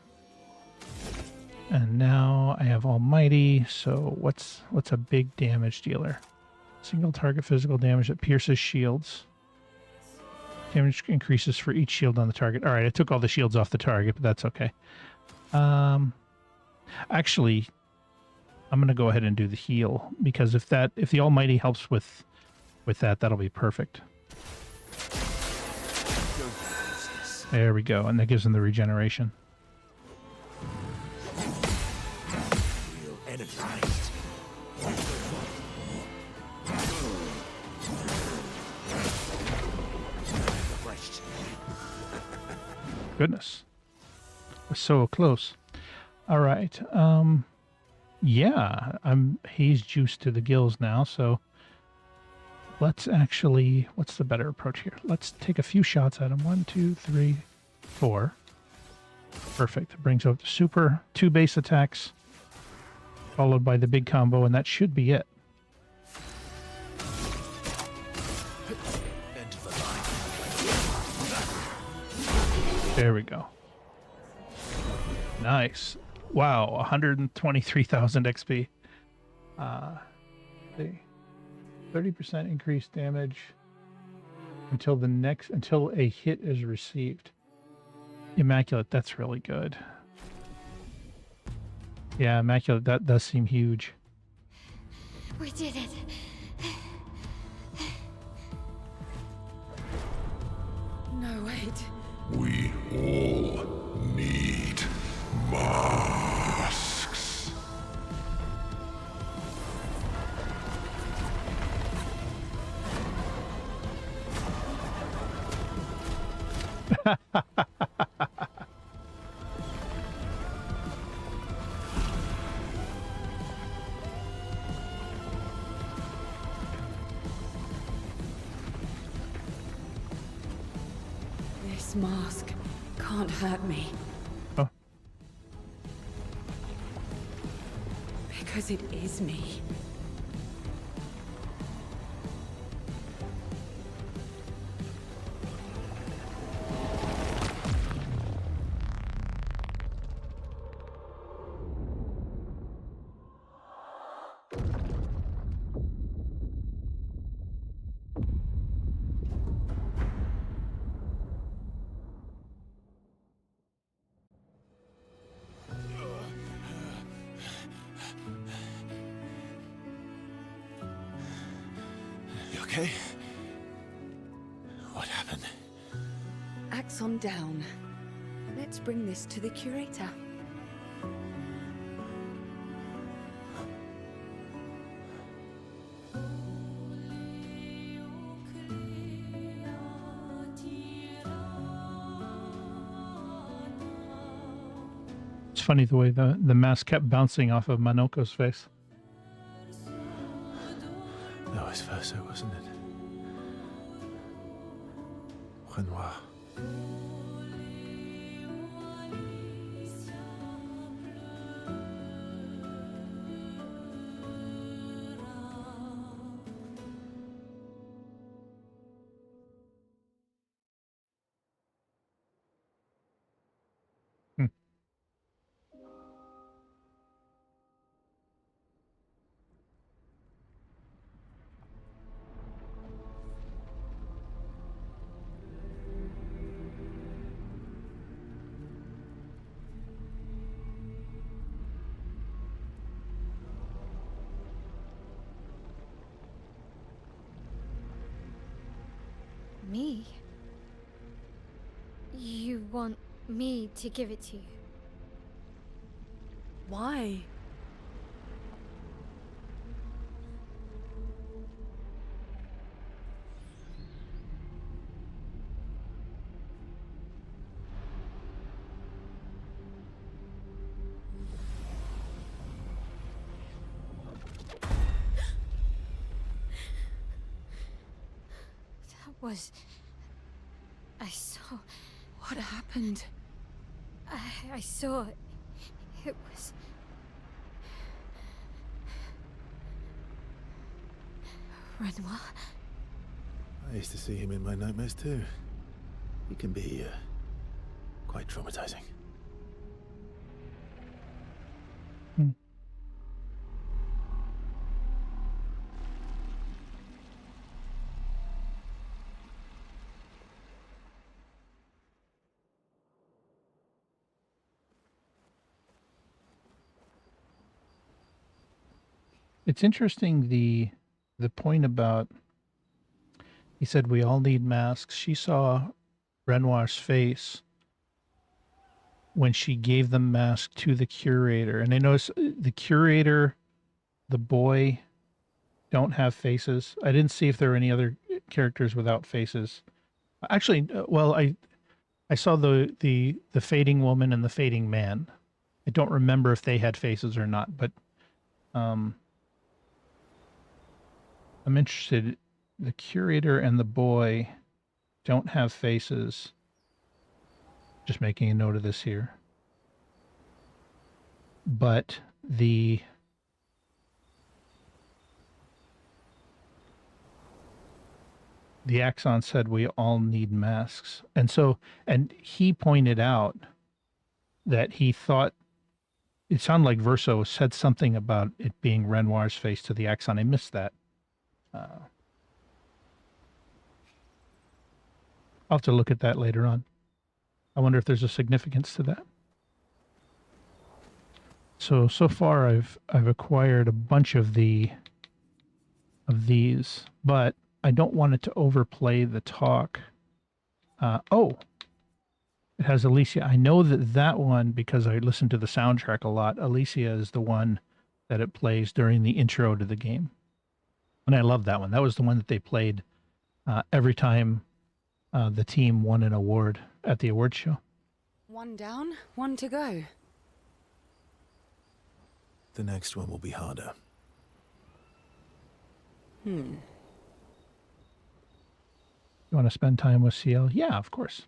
And now I have Almighty, so what's a big damage dealer? Single target physical damage that pierces shields. Damage increases for each shield on the target. Alright, I took all the shields off the target, but that's okay. Actually, I'm gonna go ahead and do the heal, because if the Almighty helps with that, that'll be perfect. There we go, and that gives him the regeneration. Feel energized. Refreshed. Goodness. We're so close. All right. Yeah, I'm haze juiced to the gills now, so let's actually, what's the better approach here? Let's take a few shots at him. 1, 2, 3, 4. Perfect. It brings out the super, 2 base attacks, followed by the big combo, and that should be it. End of the line. There we go. Nice. Wow, 123,000 XP. See. 30% increased damage until a hit is received. Immaculate, that's really good. Yeah, Immaculate, that does seem huge. We did it. No, wait. We all need masks. This mask can't hurt me. Oh. Because it is me. You okay? What happened? Axon down. Let's bring this to the curator. It's funny the way the mask kept bouncing off of Manoko's face. That was Verso, wasn't it? Renoir. Me? You want me to give it to you? Why? That was... I saw... What happened? I saw... It was... Renoir? I used to see him in my nightmares too. He can be quite traumatizing. It's interesting the point about, he said we all need masks. She saw Renoir's face when she gave the mask to the curator, and I noticed the curator, the boy, don't have faces. I didn't see if there were any other characters without faces. Actually, well, I saw the fading woman and the fading man. I don't remember if they had faces or not, but I'm interested. The curator and the boy don't have faces. Just making a note of this here. But the Axon said we all need masks. And so, and he pointed out that he thought, it sounded like Verso said something about it being Renoir's face to the Axon. I missed that. I'll have to look at that later on. I wonder if there's a significance to that. So far I've acquired a bunch of these, but I don't want it to overplay the talk. Oh, it has Alicia. I know that one, because I listened to the soundtrack a lot. Alicia is the one that it plays during the intro to the game. And I love that one. That was the one that they played every time the team won an award at the award show. One down, one to go. The next one will be harder. You want to spend time with CL? Yeah, of course.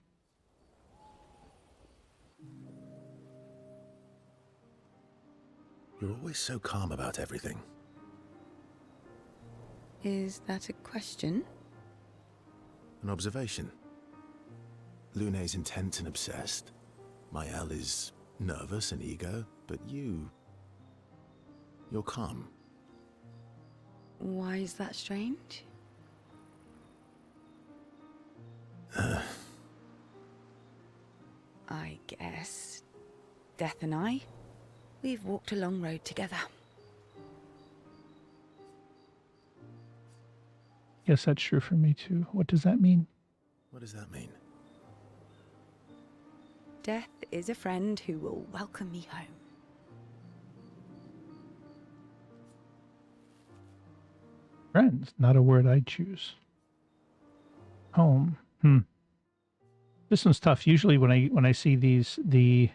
You're always so calm about everything. Is that a question? An observation. Lune's intense and obsessed. Mael is nervous and eager, but you're calm. Why is that strange? I guess Death and I, we've walked a long road together. Yes, that's true for me too. What does that mean? What does that mean? Death is a friend who will welcome me home. Friends, not a word I'd choose. Home. This one's tough. Usually when I see these, the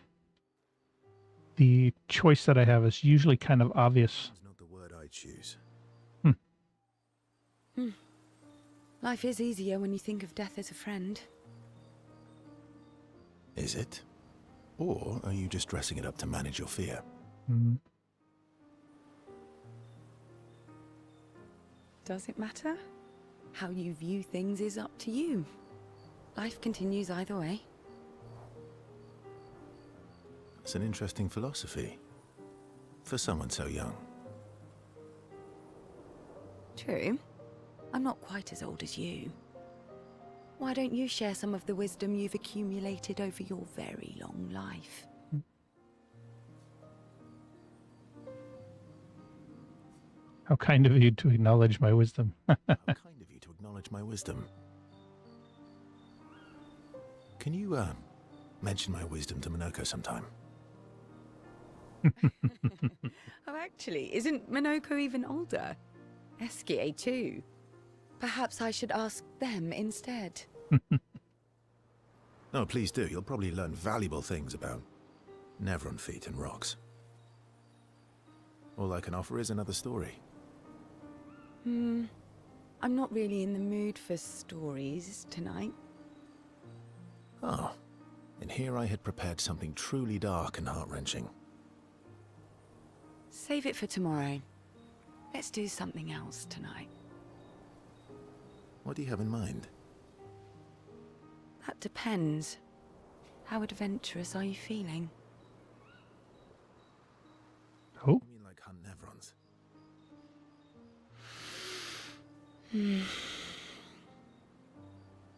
choice that I have is usually kind of obvious. It's not the word I choose. Life is easier when you think of death as a friend. Is it? Or are you just dressing it up to manage your fear? Does it matter? How you view things is up to you. Life continues either way. It's an interesting philosophy. For someone so young. True. I'm not quite as old as you. Why don't you share some of the wisdom you've accumulated over your very long life? How kind of you to acknowledge my wisdom. How kind of you to acknowledge my wisdom. Can you, mention my wisdom to Minoko sometime? Oh, actually, isn't Minoko even older? Eskie too. Perhaps I should ask them instead. No, please do. You'll probably learn valuable things about Nevron feet and rocks. All I can offer is another story. I'm not really in the mood for stories tonight. Oh. And here I had prepared something truly dark and heart-wrenching. Save it for tomorrow. Let's do something else tonight. What do you have in mind? That depends. How adventurous are you feeling? Oh, You mean like hunt Nevrons?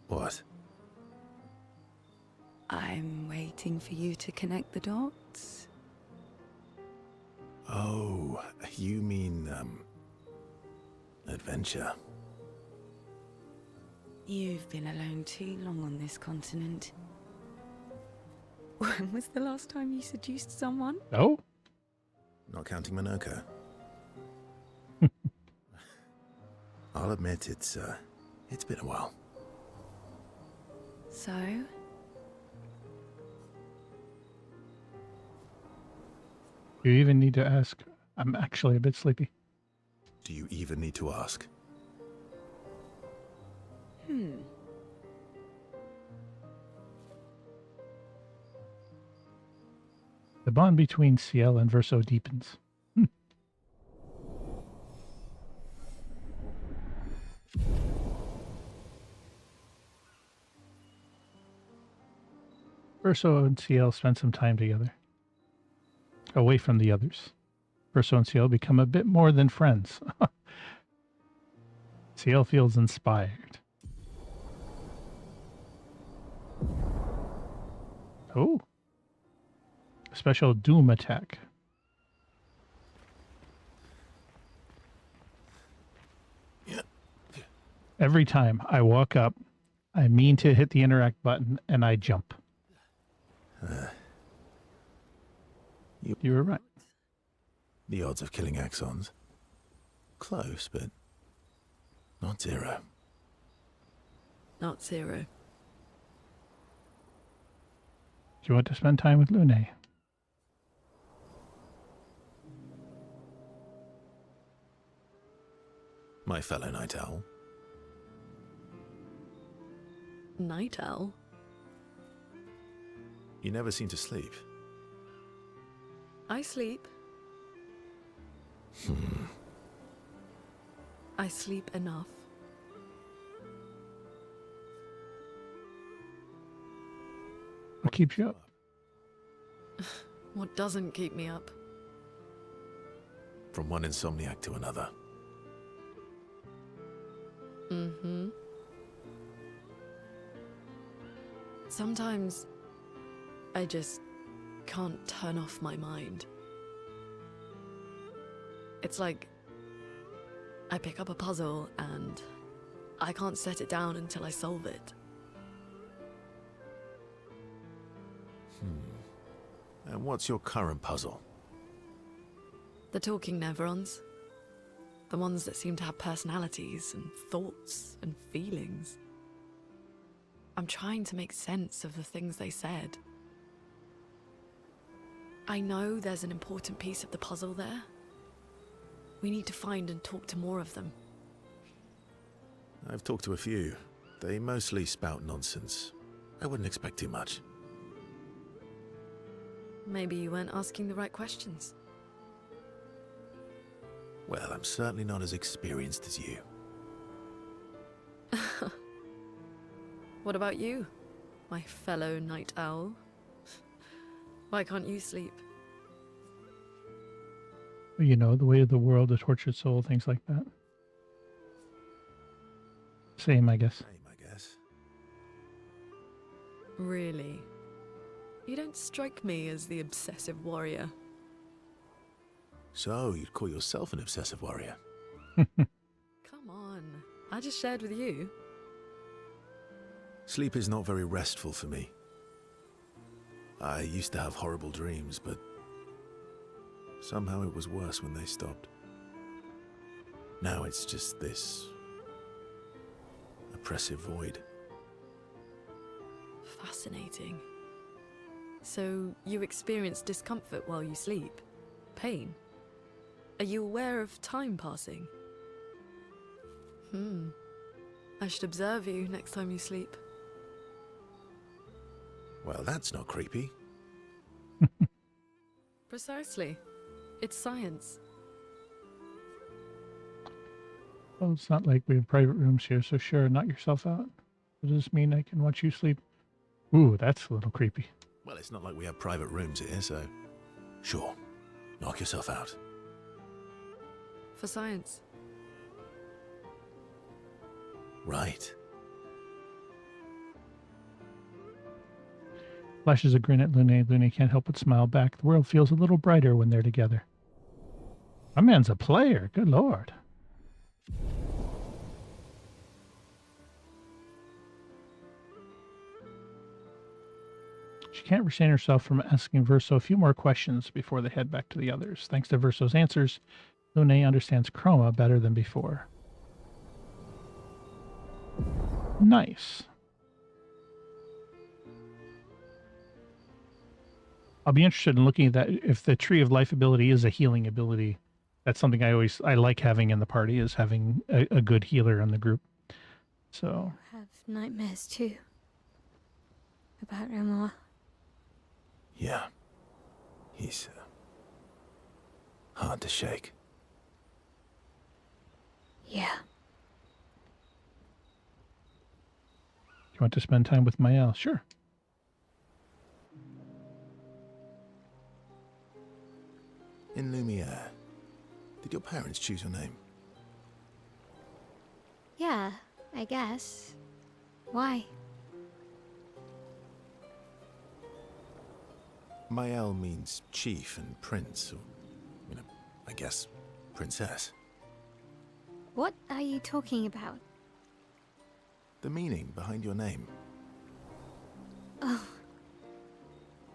What? I'm waiting for you to connect the dots. Oh, you mean, adventure. You've been alone too long on this continent. When was the last time you seduced someone? oh, Not counting Minoko. I'll admit it's been a while. So? you even need to ask. I'm actually a bit sleepy. Do you even need to ask? The bond between Ciel and Verso deepens. Verso and Ciel spend some time together, away from the others. Verso and Ciel become a bit more than friends. Ciel feels inspired. Oh. A special doom attack. Yeah. Every time I walk up, I mean to hit the interact button and I jump. You were right. The odds of killing Axons. Close, but not zero. Not zero. Do you want to spend time with Lune? My fellow Night Owl. Night owl? You never seem to sleep. I sleep. I sleep enough. What keeps you up? What doesn't keep me up? From one insomniac to another. Mm-hmm. Sometimes I just can't turn off my mind. It's like I pick up a puzzle and I can't set it down until I solve it. And what's your current puzzle? The talking Nevrons. The ones that seem to have personalities and thoughts and feelings. I'm trying to make sense of the things they said. I know there's an important piece of the puzzle there. We need to find and talk to more of them. I've talked to a few. They mostly spout nonsense. I wouldn't expect too much. Maybe you weren't asking the right questions. Well, I'm certainly not as experienced as you. What about you, my fellow night owl? Why can't you sleep? You know, the way of the world, the tortured soul, things like that. Same, I guess. Same, I guess. Really? You don't strike me as the obsessive warrior. So, you'd call yourself an obsessive warrior? Come on. I just shared with you. Sleep is not very restful for me. I used to have horrible dreams, but somehow it was worse when they stopped. Now it's just this oppressive void. Fascinating. So you experience discomfort while you sleep? Pain? Are you aware of time passing? I should observe you next time you sleep. Well, that's not creepy. Precisely. It's science. Well, it's not like we have private rooms here, so sure, knock yourself out. Does this mean I can watch you sleep? Ooh, that's a little creepy. Well, it's not like we have private rooms here, so... Sure, knock yourself out. For science. Right. Flashes a grin at Lune. Lune can't help but smile back. The world feels a little brighter when they're together. My man's a player. Good lord. She can't restrain herself from asking Verso a few more questions before they head back to the others. Thanks to Verso's answers, Lune understands Chroma better than before. Nice. I'll be interested in looking at that. If the Tree of Life ability is a healing ability, that's something I like having in the party, is having a good healer in the group. So I have nightmares too. About Renoir. Yeah. He's hard to shake. Yeah. you want to spend time with Mael? Sure. In Lumiere, did your parents choose your name? Yeah, I guess. Why? Mael means chief and prince, or, I guess, princess. What are you talking about? The meaning behind your name. Oh.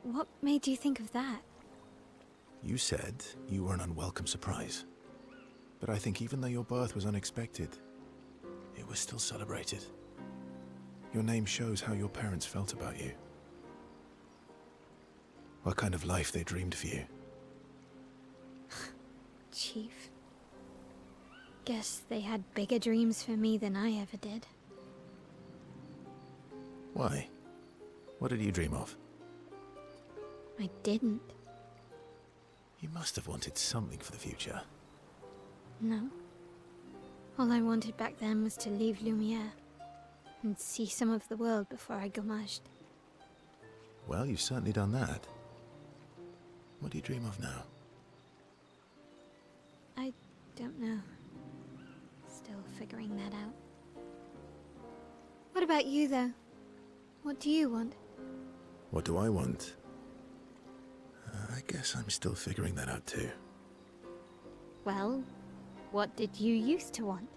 What made you think of that? You said you were an unwelcome surprise. But I think even though your birth was unexpected, it was still celebrated. Your name shows how your parents felt about you. What kind of life they dreamed for you. Chief. Guess they had bigger dreams for me than I ever did. Why? What did you dream of? I didn't. You must have wanted something for the future. No. All I wanted back then was to leave Lumiere and see some of the world before I gommaged. Well, you've certainly done that. What do you dream of now? I don't know. Still figuring that out. What about you, though? What do you want? What do I want? I guess I'm still figuring that out too. Well, what did you used to want?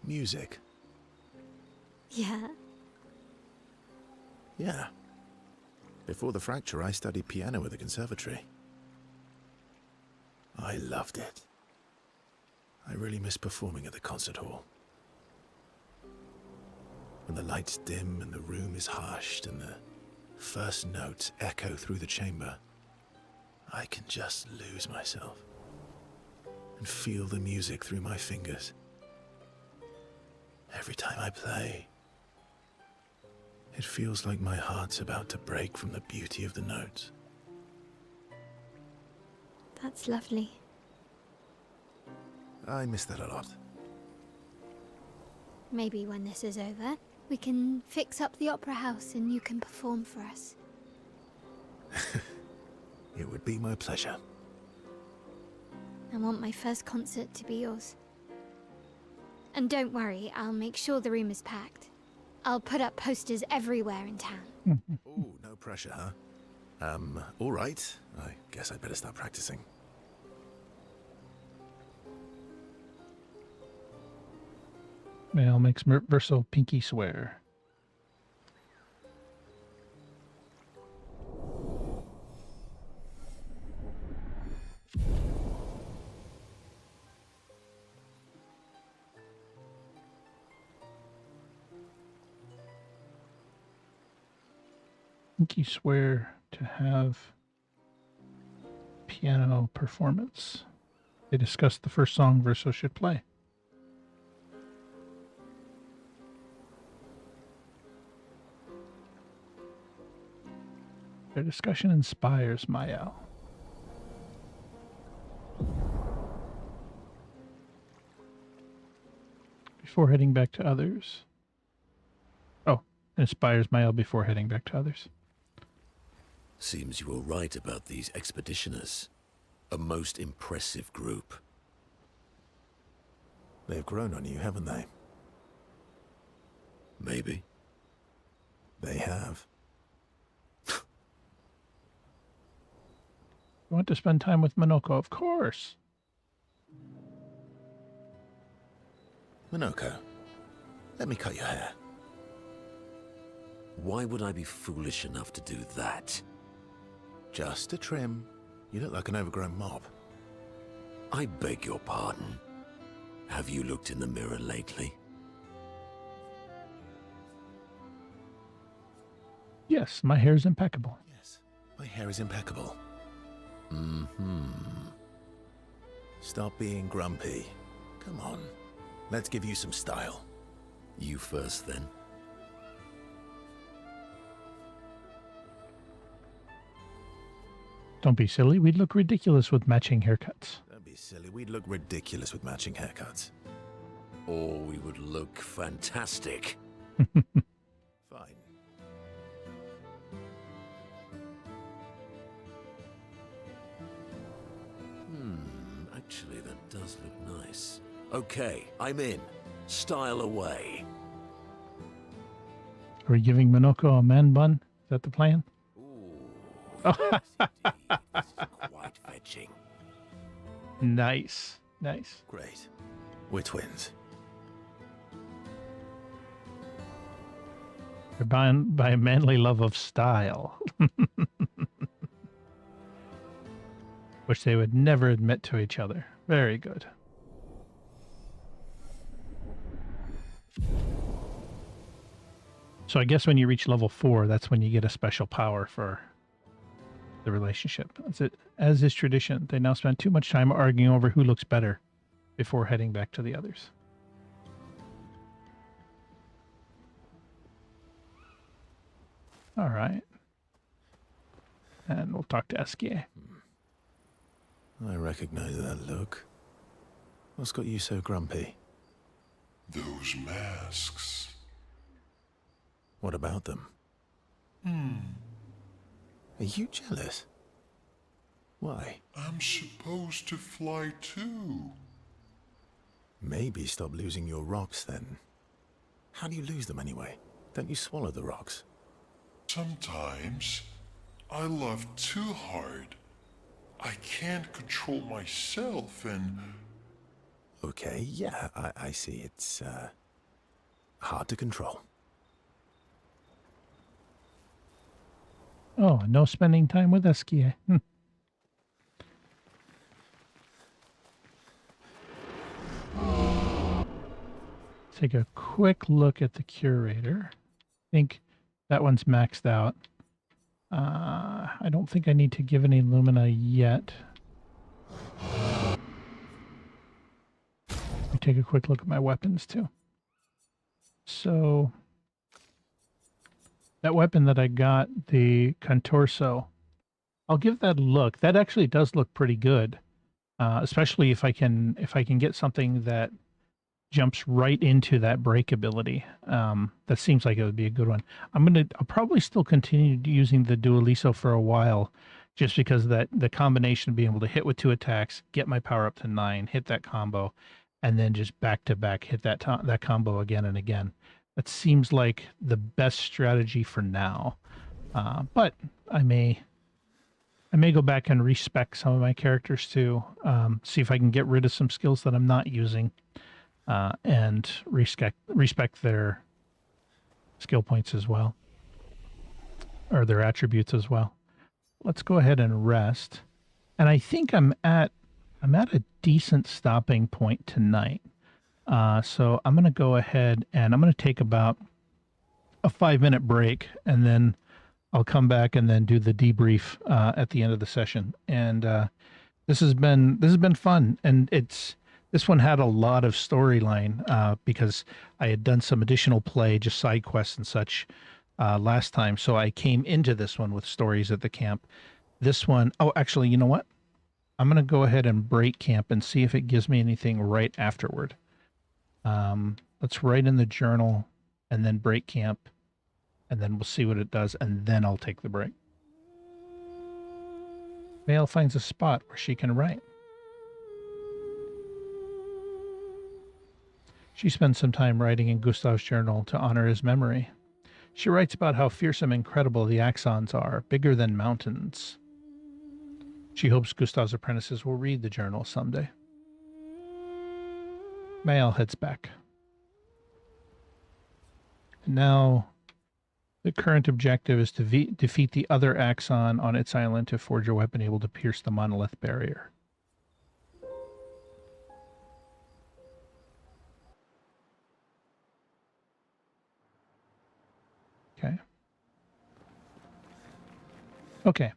Music. Yeah? Yeah. Before the fracture, I studied piano at the conservatory. I loved it. I really miss performing at the concert hall. When the lights dim and the room is hushed and the first notes echo through the chamber, I can just lose myself and feel the music through my fingers. Every time I play, it feels like my heart's about to break from the beauty of the notes. That's lovely. I miss that a lot. Maybe when this is over, we can fix up the opera house and you can perform for us. It would be my pleasure. I want my first concert to be yours. And don't worry, I'll make sure the room is packed. I'll put up posters everywhere in town. Oh, no pressure, huh? All right. I guess I'd better start practicing. Mail makes Verso pinky swear. Pinky swear to have piano performance. They discussed the first song Verso should play. Their discussion inspires Mael. Before heading back to others. Oh, inspires Mael before heading back to others. Seems you were right about these expeditioners. A most impressive group. They've grown on you, haven't they? Maybe. They have. You want to spend time with Minoko? Of course. Minoko, let me cut your hair. Why would I be foolish enough to do that? Just a trim. You look like an overgrown mob. I beg your pardon. Have you looked in the mirror lately? Yes, my hair is impeccable. Yes, my hair is impeccable. Stop being grumpy. Come on, let's give you some style. You first, then. Don't be silly. We'd look ridiculous with matching haircuts. Don't be silly. We'd look ridiculous with matching haircuts. Or we would look fantastic. Fine. Actually, that does look nice. Okay, I'm in. Style away. Are we giving Minoko a man bun? Is that the plan? Ooh, yes, indeed. This is quite fetching. Nice. Nice. Great. We're twins. They're bound by a manly love of style. Which they would never admit to each other. Very good. So I guess when you reach level 4, that's when you get a special power for the relationship. As is tradition, they now spend too much time arguing over who looks better before heading back to the others. All right. And we'll talk to Esquier. I recognize that look. What's got you so grumpy? Those masks. What about them? Are you jealous? Why? I'm supposed to fly too. Maybe stop losing your rocks then. How do you lose them anyway? Don't you swallow the rocks? Sometimes I love too hard. I can't control myself and... Okay, yeah, I see. It's, hard to control. Oh, no spending time with Esquier. Take a quick look at the curator. I think that one's maxed out. I don't think I need to give any Lumina yet. Let me take a quick look at my weapons too. So that weapon that I got, the Contorso, I'll give that a look. That actually does look pretty good, especially if I can get something that jumps right into that break ability. That seems like it would be a good one. I'll probably still continue using the Dualiso for a while, just because that the combination of being able to hit with 2 attacks, get my power up to 9, hit that combo, and then just back to back hit that combo again and again. That seems like the best strategy for now. But I may go back and respec some of my characters too. See if I can get rid of some skills that I'm not using. and respect their skill points as well, or their attributes as well. Let's go ahead and rest. And I think I'm at a decent stopping point tonight. So I'm going to go ahead and I'm going to take about a 5-minute break, and then I'll come back and then do the debrief at the end of the session. And this has been fun, and this one had a lot of storyline because I had done some additional play, just side quests and such last time. So I came into this one with stories at the camp. This one, oh, actually, you know what? I'm going to go ahead and break camp and see if it gives me anything right afterward. Let's write in the journal and then break camp, and then we'll see what it does, and then I'll take the break. Vale finds a spot where she can write. She spends some time writing in Gustav's journal to honor his memory. She writes about how fearsome and incredible the Axons are, bigger than mountains. She hopes Gustav's apprentices will read the journal someday. Mael heads back. And now, the current objective is to defeat the other Axon on its island to forge a weapon able to pierce the monolith barrier. Okay. Okay.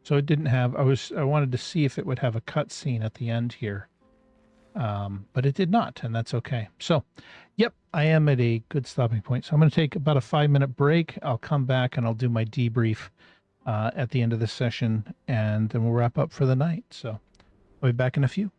So it didn't have, I wanted to see if it would have a cutscene at the end here. But it did not, and that's okay. So, yep, I am at a good stopping point. So I'm going to take about a 5-minute break. I'll come back and I'll do my debrief at the end of the session, and then we'll wrap up for the night. So I'll be back in a few.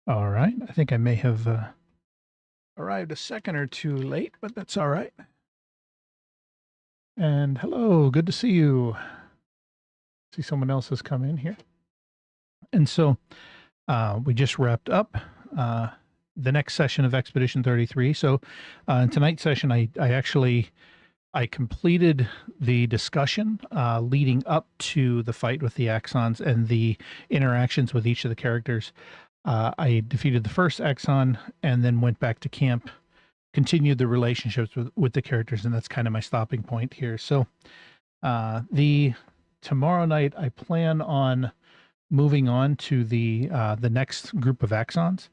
All right. I think I may have arrived a second or two late, but that's all right. And hello, good to see you. See someone else has come in here. And so we just wrapped up the next session of Expedition 33. So in tonight's session, I completed the discussion leading up to the fight with the Axons and the interactions with each of the characters. I defeated the first Axon and then went back to camp, continued the relationships with the characters, and that's kind of my stopping point here. So tomorrow night, I plan on moving on to the next group of Axons.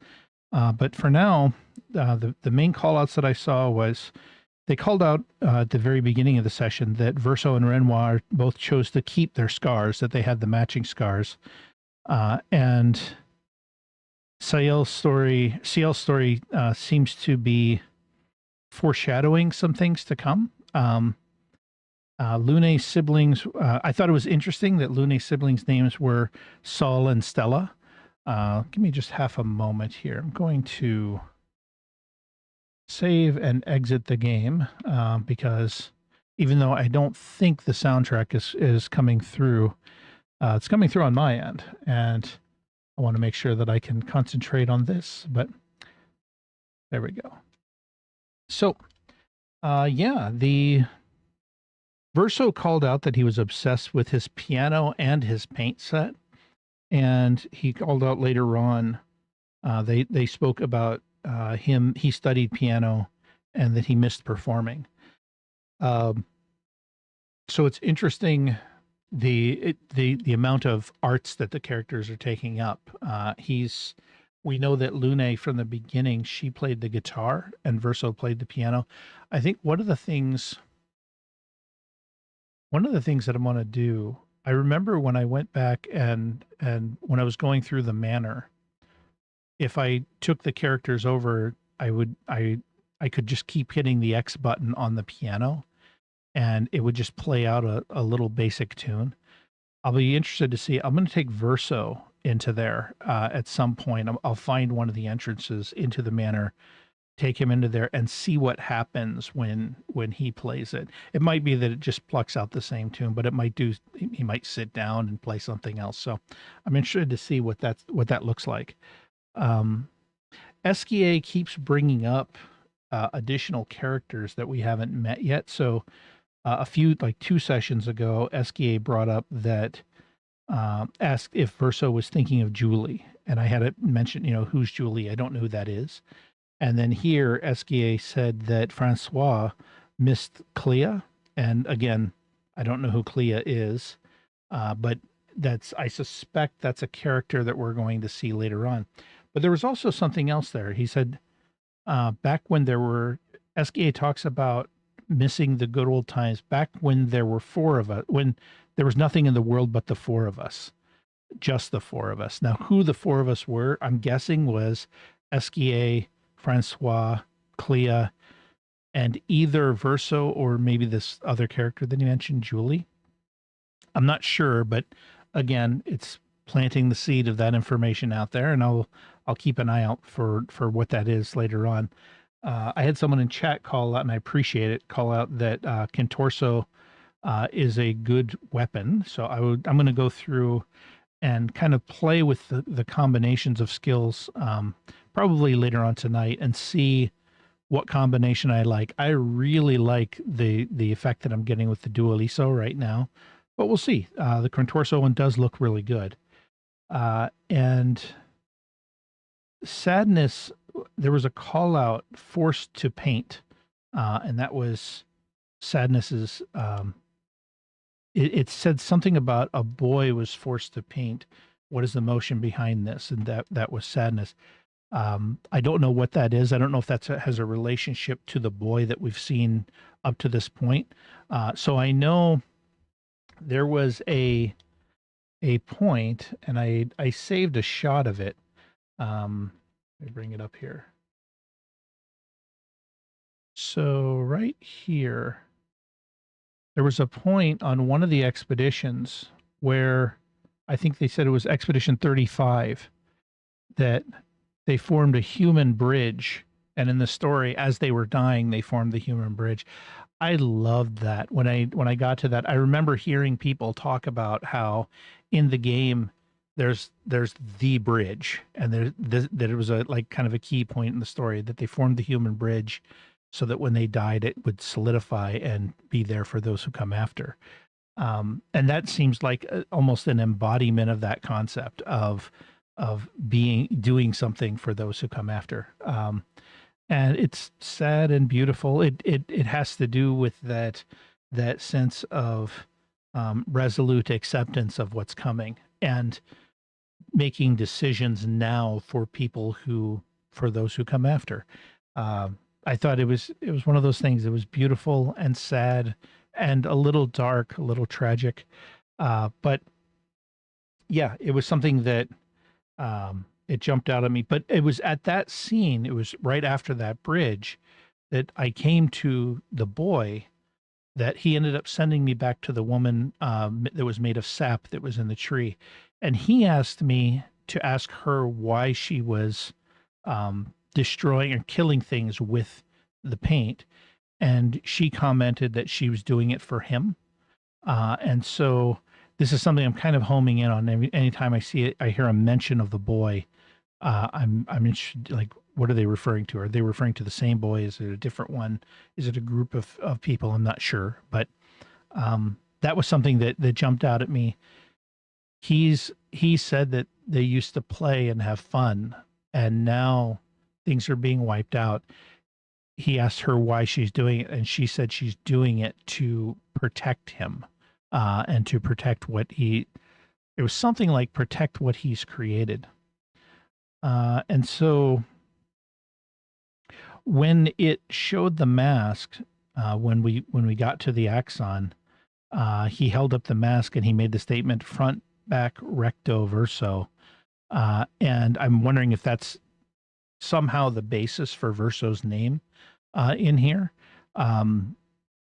But for now, the main call-outs that I saw was they called out at the very beginning of the session that Verso and Renoir both chose to keep their scars, that they had the matching scars. And Ciel's story seems to be foreshadowing some things to come. Lune's siblings, I thought it was interesting that Lune's siblings' names were Saul and Stella. Give me just half a moment here. I'm going to save and exit the game because even though I don't think the soundtrack is coming through, it's coming through on my end, and I want to make sure that I can concentrate on this, but there we go. So, the Verso called out that he was obsessed with his piano and his paint set, and he called out later on, they spoke about he studied piano and that he missed performing. So it's interesting the amount of arts that the characters are taking up. We know that Lune from the beginning, she played the guitar and Verso played the piano. I think one of the things that I'm going to do, I remember when I went back and when I was going through the manor, if I took the characters over, I could just keep hitting the X button on the piano and it would just play out a little basic tune. I'll be interested to see. I'm going to take Verso into there at some point. I'll find one of the entrances into the manor, take him into there and see what happens when he plays it. It might be that it just plucks out the same tune, but he might sit down and play something else. So I'm interested to see what that looks like. Esquier keeps bringing up additional characters that we haven't met yet. So a few, like 2 sessions ago, Esquier brought up that asked if Verso was thinking of Julie, and I had to mention, who's Julie? I don't know who that is. And then here, Esquier said that Francois missed Clea. And again, I don't know who Clea is, but I suspect that's a character that we're going to see later on. But there was also something else there. He said, back when Esquier talks about missing the good old times, back when there were 4 of us, when there was nothing in the world but the 4 of us, just the 4 of us. Now, who the 4 of us were, I'm guessing was Esquier, Francois, Clea, and either Verso or maybe this other character that he mentioned, Julie. I'm not sure, but again, it's planting the seed of that information out there, and I'll keep an eye out for what that is later on. I had someone in chat call out, and I appreciate it, call out that Contorso is a good weapon. So I'm going to go through and kind of play with the combinations of skills probably later on tonight and see what combination I like. I really like the effect that I'm getting with the Dualiso right now, but we'll see. The Contorso one does look really good. And Sadness, there was a call out forced to paint, and that was Sadness's. It said something about a boy was forced to paint. What is the motion behind this? And that was Sadness. I don't know what that is. I don't know if that has a relationship to the boy that we've seen up to this point. So I know there was a point, and I saved a shot of it. Let me bring it up here. So right here, there was a point on one of the expeditions where I think they said it was Expedition 35 that they formed a human bridge, and in the story, as they were dying, they formed the human bridge. I loved that. When I got to that, I remember hearing people talk about how in the game there's the bridge, and that it was a like kind of a key point in the story that they formed the human bridge so that when they died it would solidify and be there for those who come after. And that seems like almost an embodiment of that concept of doing something for those who come after. And it's sad and beautiful. It has to do with that sense of resolute acceptance of what's coming and making decisions now for those who come after. I thought it was one of those things. It was beautiful and sad and a little dark, a little tragic. But yeah, it was something that it jumped out at me. But it was at that scene, it was right after that bridge, that I came to the boy, that he ended up sending me back to the woman that was made of sap that was in the tree. And he asked me to ask her why she was destroying or killing things with the paint. And she commented that she was doing it for him. And so this is something I'm kind of homing in on. Anytime I see it, I hear a mention of the boy. I'm interested, like, what are they referring to? Are they referring to the same boy? Is it a different one? Is it a group of people? I'm not sure. But that was something that jumped out at me. He said that they used to play and have fun, and now things are being wiped out. He asked her why she's doing it, and she said she's doing it to protect him, and to protect it was something like protect what he's created. And so when it showed the mask, when we got to the Axon, he held up the mask and he made the statement front, back, recto, verso. And I'm wondering if that's somehow the basis for Verso's name in here.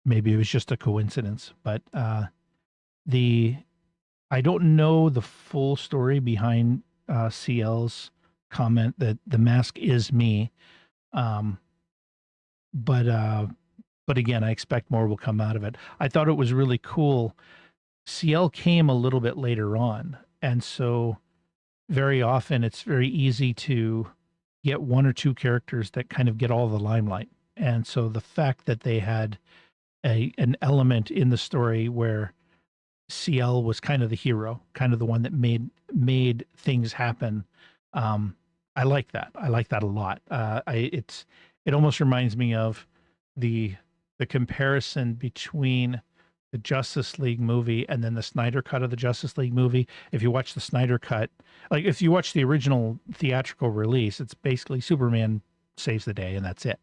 Maybe it was just a coincidence, but I don't know the full story behind CL's comment that the mask is me. But again, I expect more will come out of it. I thought it was really cool. CL came a little bit later on, and so very often it's very easy to get one or two characters that kind of get all the limelight. And so the fact that they had an element in the story where CL was kind of the hero, kind of the one that made things happen. I like that. I like that a lot. It almost reminds me of the comparison between the Justice League movie and then the Snyder cut of the Justice League movie. If you watch the Snyder cut, like if you watch the original theatrical release, it's basically Superman saves the day and that's it.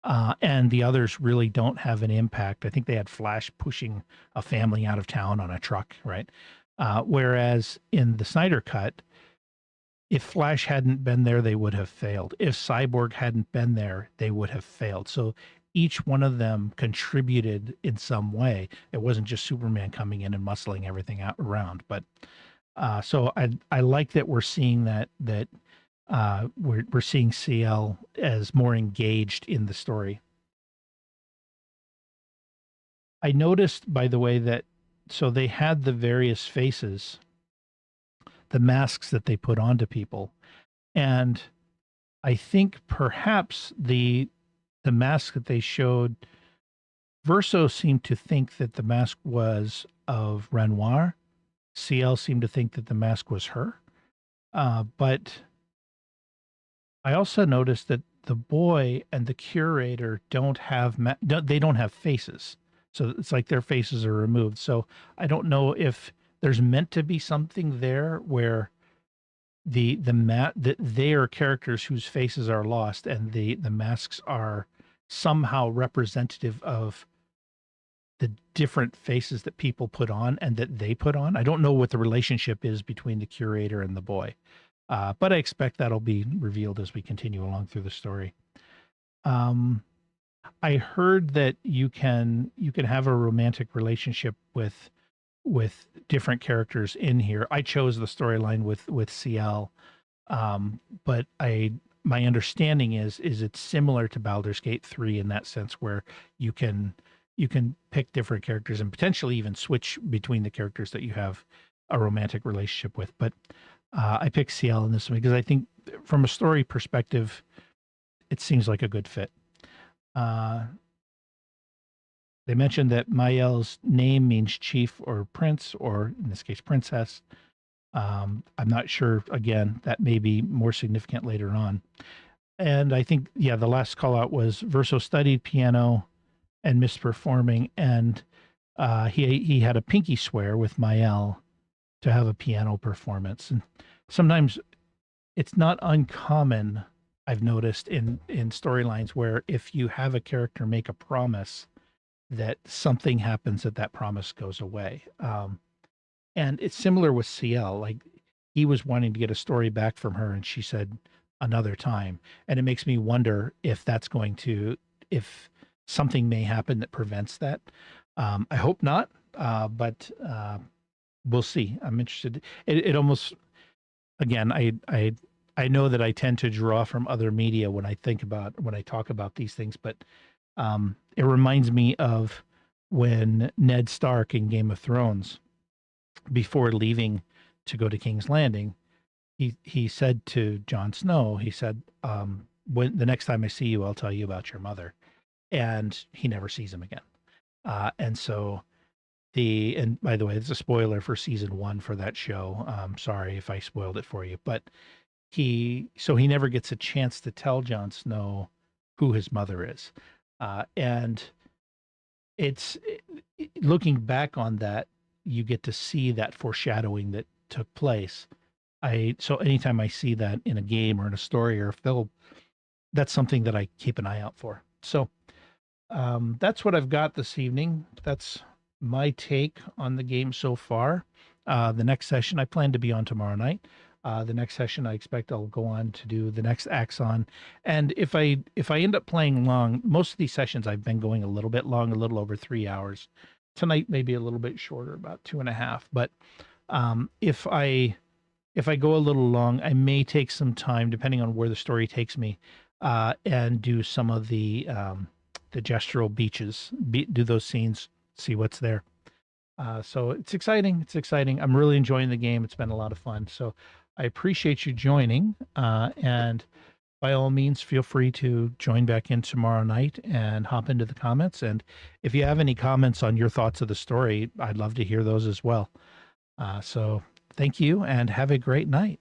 And the others really don't have an impact. I think they had Flash pushing a family out of town on a truck, right? Whereas in the Snyder cut, if Flash hadn't been there, they would have failed. If Cyborg hadn't been there, they would have failed. So each one of them contributed in some way. It wasn't just Superman coming in and muscling everything out around. But so I like that we're seeing that we're seeing CL as more engaged in the story. I noticed, by the way, that so they had the various faces, the masks that they put onto people, and I think perhaps the mask that they showed, Verso seemed to think that the mask was of Renoir. CL seemed to think that the mask was her. But I also noticed that the boy and the curator don't have faces. So it's like their faces are removed. So I don't know if there's meant to be something there where that they are characters whose faces are lost, and the masks are somehow representative of the different faces that people put on and that they put on. I don't know what the relationship is between the curator and the boy, but I expect that'll be revealed as we continue along through the story. I heard that you can have a romantic relationship with different characters in here. I chose the storyline with CL. But my understanding is it's similar to Baldur's Gate 3 in that sense, where you can pick different characters and potentially even switch between the characters that you have a romantic relationship with. But I picked Ciel in this one because I think from a story perspective, it seems like a good fit. They mentioned that Mael's name means chief or prince, or in this case, princess. I'm not sure, again, that may be more significant later on. And I think, yeah, the last call out was Verso studied piano and missed performing. And he had a pinky swear with Mael to have a piano performance. And sometimes it's not uncommon, I've noticed, in storylines where if you have a character make a promise, that something happens that promise goes away. And it's similar with Ciel. Like, he was wanting to get a story back from her, and she said another time. And it makes me wonder if if something may happen that prevents that. I hope not, but we'll see. I'm interested. It almost, again, I know that I tend to draw from other media when I talk about these things, but it reminds me of when Ned Stark in Game of Thrones, before leaving to go to King's Landing, he said to Jon Snow, he said, when the next time I see you, I'll tell you about your mother. And he never sees him again. And so and by the way, it's a spoiler for season 1 for that show. Sorry if I spoiled it for you, but he never gets a chance to tell Jon Snow who his mother is. And it's looking back on that, you get to see that foreshadowing that took place. So anytime I see that in a game or in a story or a film, that's something that I keep an eye out for. So that's what I've got this evening. That's my take on the game so far. The next session I plan to be on tomorrow night. The next session I expect I'll go on to do the next Axon. And if I end up playing long, most of these sessions I've been going a little bit long, a little over 3 hours. Tonight maybe a little bit shorter, about 2.5. But if I go a little long, I may take some time, depending on where the story takes me, and do some of the gestural beaches, do those scenes, see what's there. So it's exciting. It's exciting. I'm really enjoying the game. It's been a lot of fun. So I appreciate you joining. And by all means, feel free to join back in tomorrow night and hop into the comments. And if you have any comments on your thoughts of the story, I'd love to hear those as well. So thank you and have a great night.